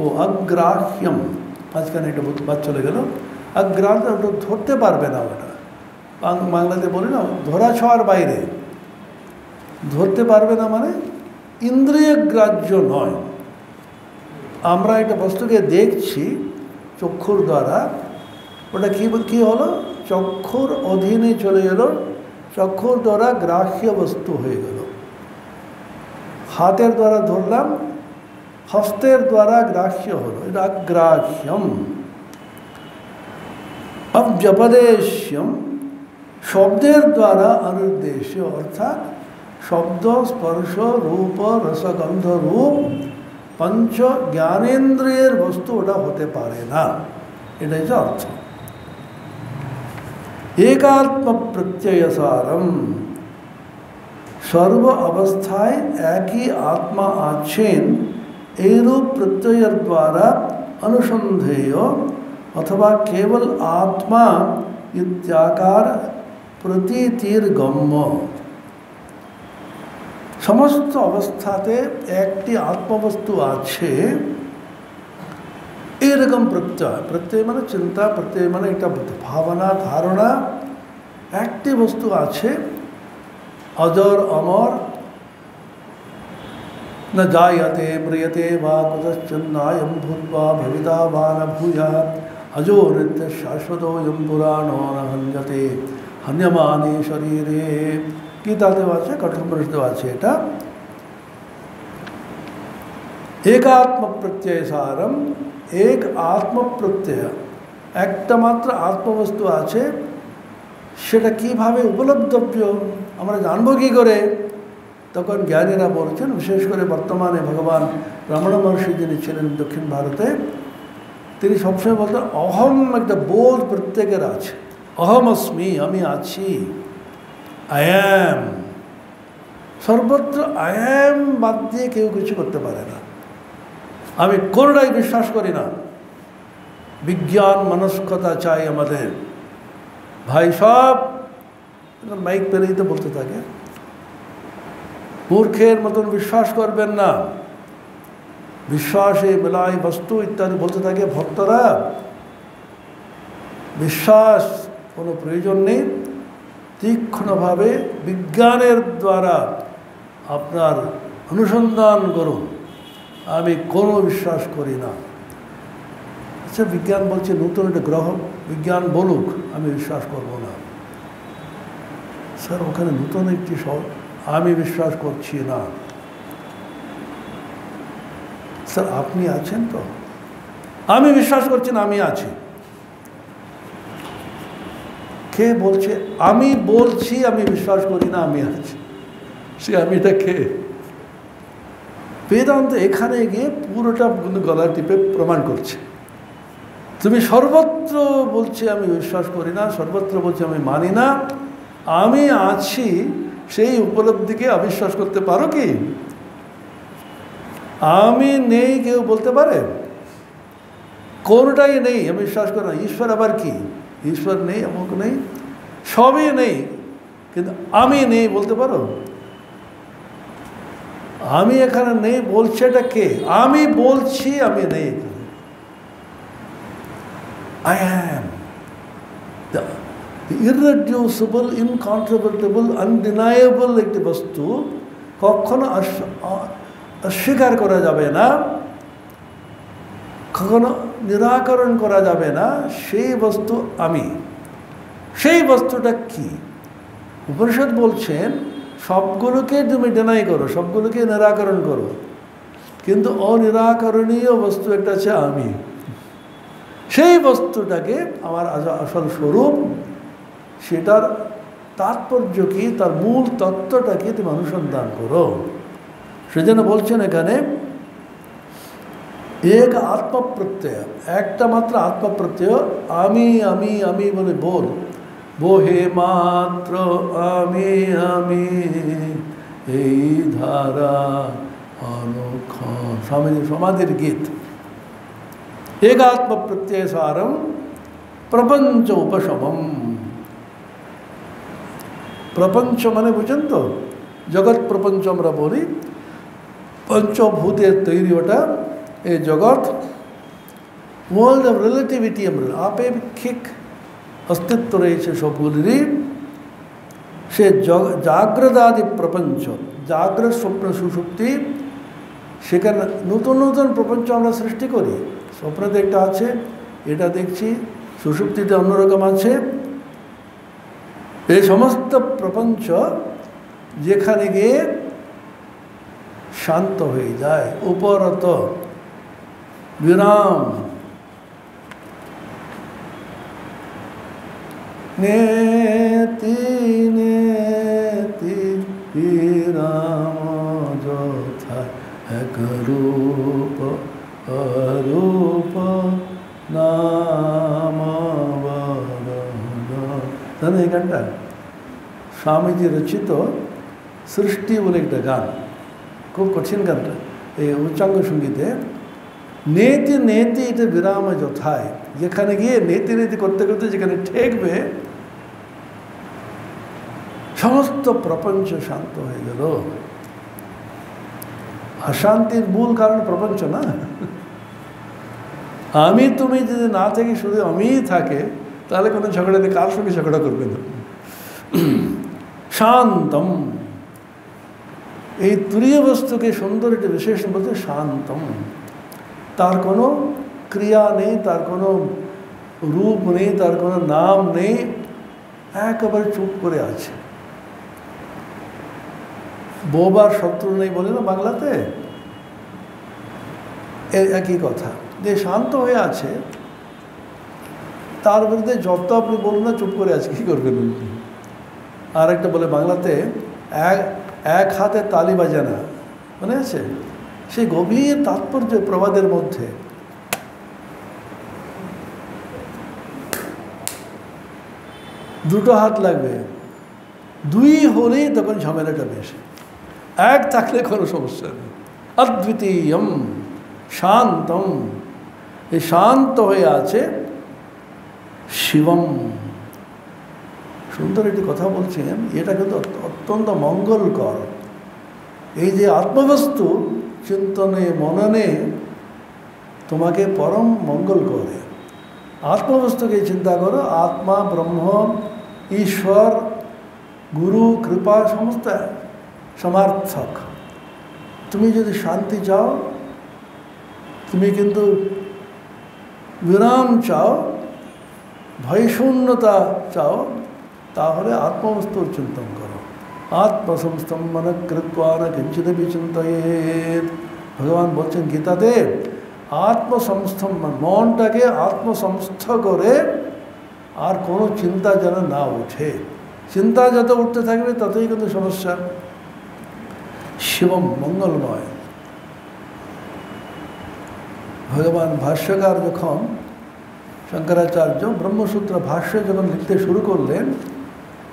ও অগ্রাহ্যম। মাঝখানে এটা বাদ চলে গেল। অগ্রাহ্য, ওটা ধরতে পারবে না। ওটা বাংলাতে বলি না, ধরা ছোঁয়ার বাইরে। ধরতে পারবে না মানে ইন্দ্রিয় গ্রাহ্য নয়। আমরা একটা বস্তুকে দেখছি চক্ষুর দ্বারা, ওটা কি হলো? চক্ষুর অধীনে চলে গেল, চক্ষুর দ্বারা গ্রাহ্য বস্তু হয়ে গেল। হাতের দ্বারা ধরলাম, হস্তের দ্বারা গ্রাহ্য হলো, এটা অগ্রাহ্যম। অব্যপদেশ্যম, শব্দের দ্বারা অনুদ্দেশ্য, অর্থাৎ শব্দ, স্পর্শ, রূপ, রসগন্ধ, রূপ, পঞ্চ জ্ঞানেন্দ্রিয়ের বস্তু ওটা হতে পারে না। এটাই যে অর্থ। একাত্ম প্রত্যয়সারম, সর্ব অবস্থায় একই আত্মা আছেন এইরূপ প্রত্যয়ের দ্বারা অনুসন্ধেয় অথবা কেবল আত্মা ইত্যাকার প্রতীতির গম্য। সমস্ত অবস্থাতে একটি আত্মবস্তু আছে, এরকম প্রত্যয়। প্রত্যয় মানে চিন্তা, প্রত্যয় মানে একটা ভাবনা, ধারণা। একটি বস্তু আছে, অজর অমর, न जायते म्रियते वा कुतश्चिन्नायं भूत्वा भविता वा न भूयः अजो नित्य शाश्वतोऽयं पुराणो न हन्यते हन्यमाने शरीरे। गीतातेও আছে, কঠোপনিষদেও আছে এটা। एकात्म प्रत्यय सारम, एक आत्म प्रत्यय, একটা মাত্র আত্মবস্তু আছে। সেটা কিভাবে উপলব্ধব্য, আমরা জানবো কি করে? তখন জ্ঞানীরা বলছেন, বিশেষ করে বর্তমানে ভগবান রমণ মহর্ষি যিনি ছিলেন দক্ষিণ ভারতে, তিনি সবসময় বলতেন অহম একটা বোধ প্রত্যেকের আছে। অহমস্মি, আমি আছি, আই অ্যাম। সর্বত্র আই অ্যাম বাদ দিয়ে কেউ কিছু করতে পারে না। আমি কোনটাই বিশ্বাস করি না। বিজ্ঞান মনস্কতা চাই আমাদের। ভাই সব মাইক পেলেই তো বলতে থাকে, মূর্খের মতন বিশ্বাস করবেন না, বিশ্বাসে মেলাই বস্তু ইত্যাদি বলতে থাকে ভক্তরা। বিশ্বাস কোনো প্রয়োজন নেই। তীক্ষ্ণভাবে বিজ্ঞানের দ্বারা আপনার অনুসন্ধান করুন। আমি কোনো বিশ্বাস করি না। আচ্ছা, বিজ্ঞান বলছে নতুন একটা গ্রহ, বিজ্ঞান বলুক, আমি বিশ্বাস করব না। স্যার ওখানে নতুন একটি শহর, আমি বিশ্বাস করছি না। স্যার আপনি আছেন তো? আমি বিশ্বাস করছি না, আমি আছি। কে বলছে? আমি বলছি আমি বিশ্বাস করি না, আমি আছি। সে আমিটা কে? বেদান্ত এখানে গিয়ে পুরোটা গলা টিপে প্রমাণ করছে। তুমি সর্বত্র বলছে আমি বিশ্বাস করি না, সর্বত্র বলছে আমি মানি না, আমি আছি, সেই উপলব্ধিকে অবিশ্বাস করতে পারো কি? আমি নেই কেউ বলতে পারে? কোনটাই নেই আমি বিশ্বাস করি না। ঈশ্বর আবার কি? ঈশ্বর নেই, অমুক নেই, সবই নেই, কিন্তু আমি নেই বলতে পারো? আমি এখানে নেই বলছে এটা কে? আমি বলছি আমি নেই এখানে। I am the irreducible, incontrovertible, undeniable একটি বস্তু, কখনো অস্বীকার করা যাবে না, কখনো নিরাকরণ করা যাবে না। সেই বস্তু আমি। সেই বস্তুটা কি? উপনিষদ বলছেন সবগুলোকে তুমি ডিনাই করো, সবগুলোকে নিরাকরণ করো, কিন্তু অনিরাকরণীয় বস্তু একটা আছে আমি। সেই বস্তুটাকে আমার আসল স্বরূপ, সেটার তাৎপর্য কি, তার মূল তত্ত্বটাকে তুমি অনুসন্ধান করো। সেজন্য বলছেন এখানে এক আত্মপ্রত্যয়, একটা মাত্র আত্মপ্রত্যয়, আমি আমি আমি বলে বল, বহে মাত্র আমি আমি, এই ধারা অনুক্ষণ। স্বামীজি সমাধির গীত। একাত্ম প্রত্যয় সারম প্রপঞ্চ উপশমম। প্রপঞ্চ মানে বুঝেন তো, জগৎ প্রপঞ্চ আমরা বলি, পঞ্চভূতের তৈরি ওটা এই জগৎ। ওয়ার্ল্ড অফ রিলেটিভিটি, আমরা আপেক্ষিক অস্তিত্ব রয়েছে সবগুলিরই। সে জাগ্রদাদি প্রপঞ্চ, জাগ্রত স্বপ্ন সুষুপ্তি, সেখানে নতুন নতুন প্রপঞ্চ আমরা সৃষ্টি করি। স্বপ্নতে একটা আছে, এটা দেখছি, সুষুপ্তিতে অন্যরকম আছে। এই সমস্ত প্রপঞ্চ যেখানে গিয়ে শান্ত হয়ে যায়, উপরত বিরাম, নেতি নেতি বিরাম যথা এক রূপ অরূপ নাম। জানেন এই গানটা? স্বামীজি রচিত সৃষ্টি বলে একটা গান, খুব কঠিন গানটা, এই উচ্চাঙ্গ সঙ্গীতে। নেতি নেতি এটা বিরাম যথায়, যেখানে গিয়ে নেতি নেতি করতে করতে যেখানে ঠেকবে, সমস্ত প্রপঞ্চ শান্ত হয়ে গেল। অশান্তির মূল কারণ প্রপঞ্চ না। আমি তুমি যদি না থেকে শুধু আমিই থাকে, তাহলে কোনো ঝগড়া নেই, কার সঙ্গে ঝগড়া করবে না। শান্তম, এই তুরীয় বস্তুকে সুন্দর একটি বিশেষ বলতে শান্তম। তার কোনো ক্রিয়া নেই, তার কোনো রূপ নেই, তার কোনো নাম নেই, একেবারে চুপ করে আছে। বোবার শত্রু নেই বলে না বাংলাতে, একই কথা, যে শান্ত হয়ে আছে, তার বিরুদ্ধে যত আপনি বলুন না চুপ করে আছে, কী করবেন? আর একটা বলে বাংলাতে, এক হাতে তালি বাজে না, মনে আছে? সেই গভীর তাৎপর্য প্রবাদের মধ্যে। দুটো হাত লাগবে, দুই হলেই তখন ঝামেলাটা বেশি, এক থাকলে কোনো সমস্যা নেই। অদ্বিতীয়ম শান্তম, এই শান্ত হয়ে আছে শিবম। সুন্দর একটি কথা বলছেন, এটা কিন্তু অত্যন্ত মঙ্গলকর। এই যে আত্মবস্তু চিন্তনে মননে তোমাকে পরম মঙ্গল করে। আত্মবস্তুকে চিন্তা করো, আত্মা ব্রহ্ম ঈশ্বর গুরু কৃপা সমস্ত সমার্থক। তুমি যদি শান্তি চাও, তুমি কিন্তু বিরাম চাও, ভয়শূন্যতা চাও, তাহলে আত্মবস্তুর চিন্তন করো। আত্মসংস্থম মন কৃত্বা না কিঞ্চিত বিচিন্তয়েৎ। ভগবান বলছেন গীতাতে, আত্মসংস্থম মনটাকে আত্মসংস্থ করে আর কোনো চিন্তা যেন না ওঠে। চিন্তা যত উঠতে থাকবে ততই কিন্তু সমস্যা। শিবম মঙ্গলময়। ভগবান ভাষ্যকার যখন শঙ্করাচার্য ব্রহ্মসূত্র ভাষ্য যখন লিখতে শুরু করলেন,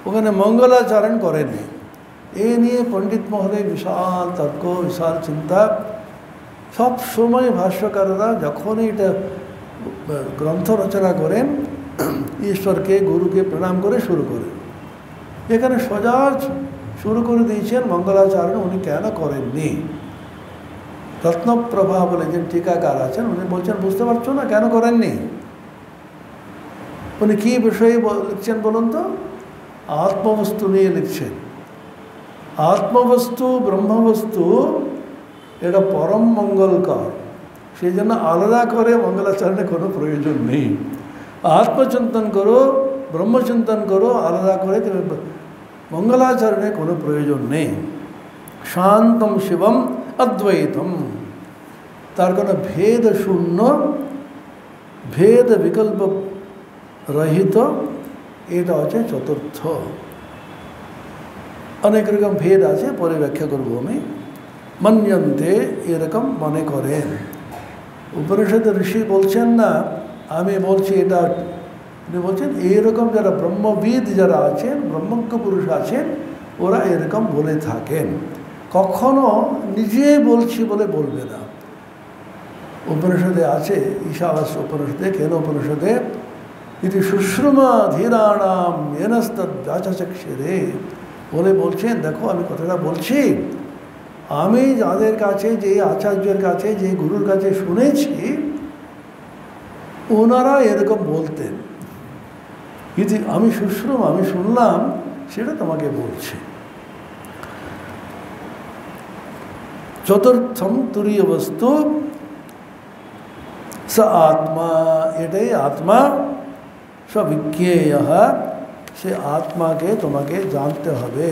ওখানে মঙ্গলাচরণ করেননি। এ নিয়ে পণ্ডিত মহলে বিশাল তর্ক, বিশাল চিন্তা। সব সময় ভাষ্যকাররা যখনই এটা গ্রন্থ রচনা করেন, ঈশ্বরকে গুরুকে প্রণাম করে শুরু করেন। এখানে সোজা শুরু করে দিয়েছেন মঙ্গলাচরণ উনি কেন করেননি। রত্নপ্রভা বলে যে টিকাকার আছেন, উনি বলছেন বুঝতে পারছো না কেন করেননি। উনি কী বিষয়ে লিখছেন বলুন তো? আত্মবস্তু নিয়ে লিখছেন। আত্মবস্তু ব্রহ্মবস্তু এটা পরম মঙ্গলকর, সেই জন্য আলাদা করে মঙ্গলাচরণে কোনো প্রয়োজন নেই। আত্মচিন্তন করো, ব্রহ্মচিন্তন করো, আলাদা করে তুমি মঙ্গলাচরণে কোনো প্রয়োজন নেই। শান্তম শিবম অদ্বৈতম, তার কোনো ভেদ শূন্য, ভেদ বিকল্প রহিত, এটা হচ্ছে চতুর্থ। অনেক রকম ভেদ আছে, পরে ব্যাখ্যা করবো আমি। মন্যন্তে এরকম মনে করেন। উপনিষদ ঋষি বলছেন না আমি বলছি এটা, উনি বলছেন এইরকম যারা ব্রহ্মবিদ যারা আছেন, ব্রহ্মজ্ঞ পুরুষ আছেন, ওরা এরকম বলে থাকেন। কখনো নিজে বলছি বলে বলবে না। উপনিষদে আছে, ঈশাবাস্য উপনিষদে, কেন উপনিষদে ইতি সুশ্রুমা ধীরাণাম এনস্তদ্বাচচক্ষিরে বলে বলছেন, দেখো আমি কথাটা বলছি, আমি যাদের কাছে, যে আচার্যের কাছে, যে গুরুর কাছে শুনেছি, ওনারা এরকম বলতেন। ইতি আমি সুশ্রুম, আমি শুনলাম, সেটা তোমাকে বলছি। চতুর্থম তুরীয় বস্তু স আত্মা, এটাই আত্মা। সবিজ্ঞেয়, সে আত্মাকে তোমাকে জানতে হবে।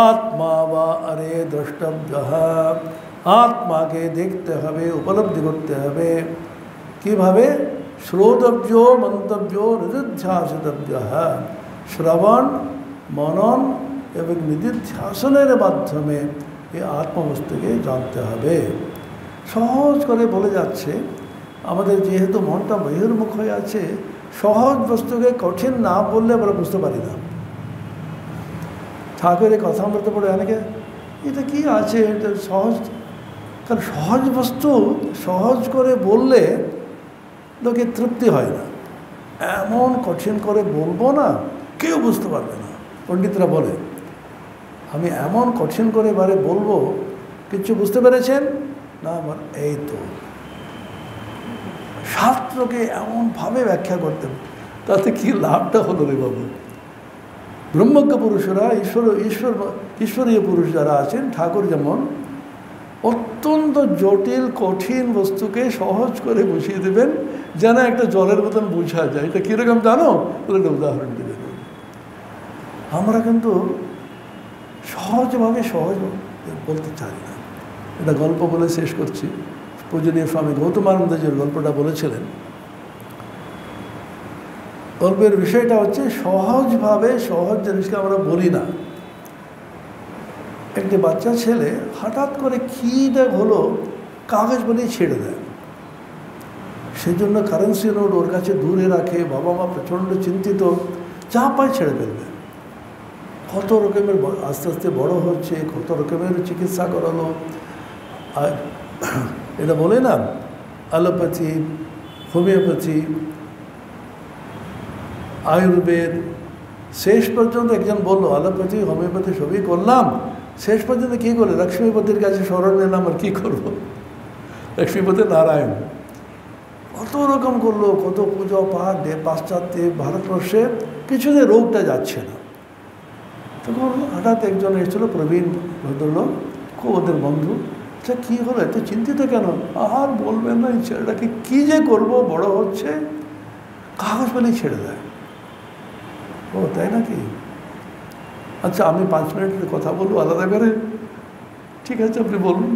আত্মা বা আরে দ্রষ্টব্য, আত্মাকে দেখতে হবে, উপলব্ধি করতে হবে। কীভাবে? শ্রোতব্য মন্তব্য নিদিধ্যাসিতব্য, শ্রবণ মনন এবং নিদিধ্যাসনের মাধ্যমে এই আত্মবস্তুকে জানতে হবে। সহজ করে বলে যাচ্ছে, আমাদের যেহেতু মনটা বহির্মুখ হয়ে আছে, সহজ বস্তুকে কঠিন না বললে আমরা বুঝতে পারি না। ঠাকুরের কথা বলতে পড়ে অনেকে এটা কি আছে, এটা সহজ। কারণ সহজ বস্তু সহজ করে বললে লোকের তৃপ্তি হয় না। এমন কঠিন করে বলবো না, কেউ বুঝতে পারবে না। পণ্ডিতরা বলে আমি এমন কঠিন করে এবারে বলবো, কিছু বুঝতে পেরেছেন না? আমার এই তো শাস্ত্রকে এমনভাবে ব্যাখ্যা করতেন, তাতে কি লাভটা হলো রে বাবু। ব্রহ্মজ্ঞ পুরুষরা, ঈশ্বরীয় পুরুষ যারা আছেন, ঠাকুর যেমন অত্যন্ত জটিল কঠিন বস্তুকে সহজ করে বসিয়ে দেবেন, যেন একটা জলের মতন বোঝা যায়। এটা কীরকম জানো বলে একটা উদাহরণ দেবেন। আমরা কিন্তু সহজভাবে সহজ বলতে চাই না। এটা গল্প বলে শেষ করছি। পূজনীয় স্বামী গৌতমানন্দ যে গল্পটা বলেছিলেন, গল্পের বিষয়টা হচ্ছে সহজভাবে সহজ জিনিসকে আমরা বলি না। একটি বাচ্চা ছেলে হঠাৎ করে কীটা হলো, কাগজ বানিয়ে ছেড়ে দেয়। সেই জন্য কারেন্সি নোট ওর কাছে দূরে রাখে। বাবা মা প্রচণ্ড চিন্তিত, যা পায় ছেড়ে ফেলবে। কত রকমের আস্তে আস্তে বড় হচ্ছে, কত রকমের চিকিৎসা করালো। আর এটা বলে না অ্যালোপ্যাথি, হোমিওপ্যাথি, আয়ুর্বেদ, শেষ পর্যন্ত একজন বললো অ্যালোপ্যাথি হোমিওপ্যাথি সবই করলাম, শেষ পর্যন্ত কী করে লক্ষ্মীপতির কাছে শরণ নিলাম, আর কী করবো, লক্ষ্মীপতি নারায়ণ। কত রকম করলো, কত পুজো পাঠ, পাশ্চাত্যে ভারতবর্ষে কিছুতে রোগটা যাচ্ছে না। তখন হঠাৎ একজন এসেছিল, প্রবীণ ভদ্রলোক, খুব ওদের বন্ধু। আচ্ছা কী হলো, এত চিন্তিত কেন? আর বলবেন না, এই ছেলেটাকে কী যে করবো, বড় হচ্ছে, কাগজ পেলেই ছেড়ে দেয়। ও তাই নাকি? আচ্ছা আমি 5 মিনিটের কথা বলবো আলাদা করে। ঠিক আছে আপনি বলুন।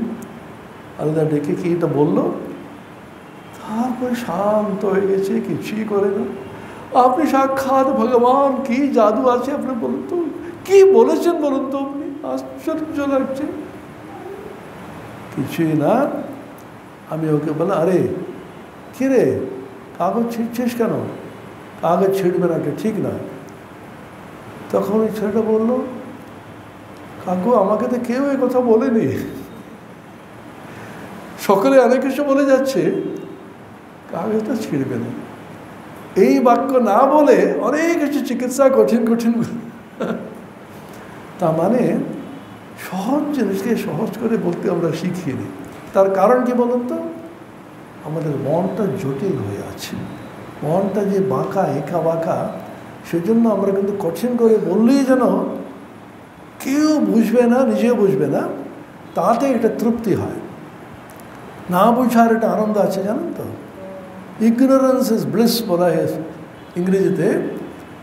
আলাদা ডেকে কি এটা বললো, তারপরে শান্ত হয়ে গেছে, কিছুই করে না। আপনি সাক্ষাৎ ভগবান, কি জাদু আছে আপনি বলুন তো, কি বলেছেন বলুন তো আপনি, আশ্চর্য লাগছে। কিছুই না। আমি ওকে বললাম, আরে কী রে, কাগজ ছিঁড়ছিস কেন? কাগজ ছিঁড়বে না, ঠিক না। তখন ওই ছেলেটা বললো, কাকু আমাকে তো কেউ এ কথা বলেনি, সকলে অনেক কিছু বলে যাচ্ছে, কাগজটা ছিঁড়বে না। এই বাক্য না বলে অনেক কিছু চিকিৎসা কঠিন কঠিন। তা মানে সহজ জিনিসকে সহজ করে বলতে আমরা শিখিয়ে নিই। তার কারণ কি বলুন তো, আমাদের মনটা জটিল হয়ে আছে, মনটা যে বাঁকা, একা বাঁকা, সেজন্য আমরা কিন্তু কঠিন করে বললেই যেন কেউ বুঝবে না, নিজেও বুঝবে না, তাতে একটা তৃপ্তি হয়। না বুঝার একটা আনন্দ আছে, জানেন তো। ইগনোরেন্স ইজ ব্লিস বলা হয় ইংরেজিতে।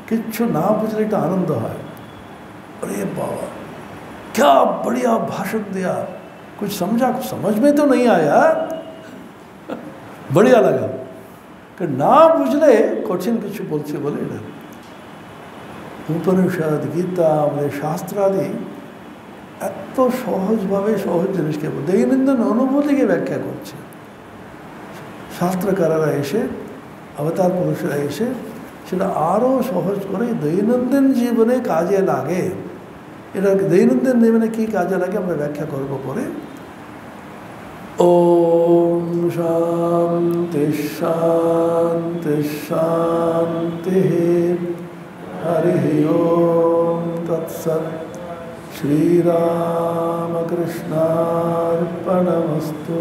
কিচ্ছু না বুঝলে একটা আনন্দ হয়। अरे बाबा क्या बढ़िया भाषण दिया, कुछ समझा, समझ में तो नहीं आया, बढ़िया लगा। कि ना बुझले कठिन किछु बोलছে বলে এটা। উপনিষদ, গীতা, আমাদের শাস্ত্রাদি এত সহজভাবে সহজ জিনিসকে দৈনন্দিন অনুভূতিকে ব্যাখ্যা করছে। শাস্ত্রকারেরা এসে, অবতার পুরুষরা এসে সেটা আরও সহজ করে দৈনন্দিন জীবনে কাজে লাগে। এটা দৈনন্দিন জীবনে কী কাজে লাগে আমরা ব্যাখ্যা করব পরে। ওম শান্তি শান্তি শান্তি। হরি ওম তৎসৎ। শ্রীরামকৃষ্ণার্পণমস্তু।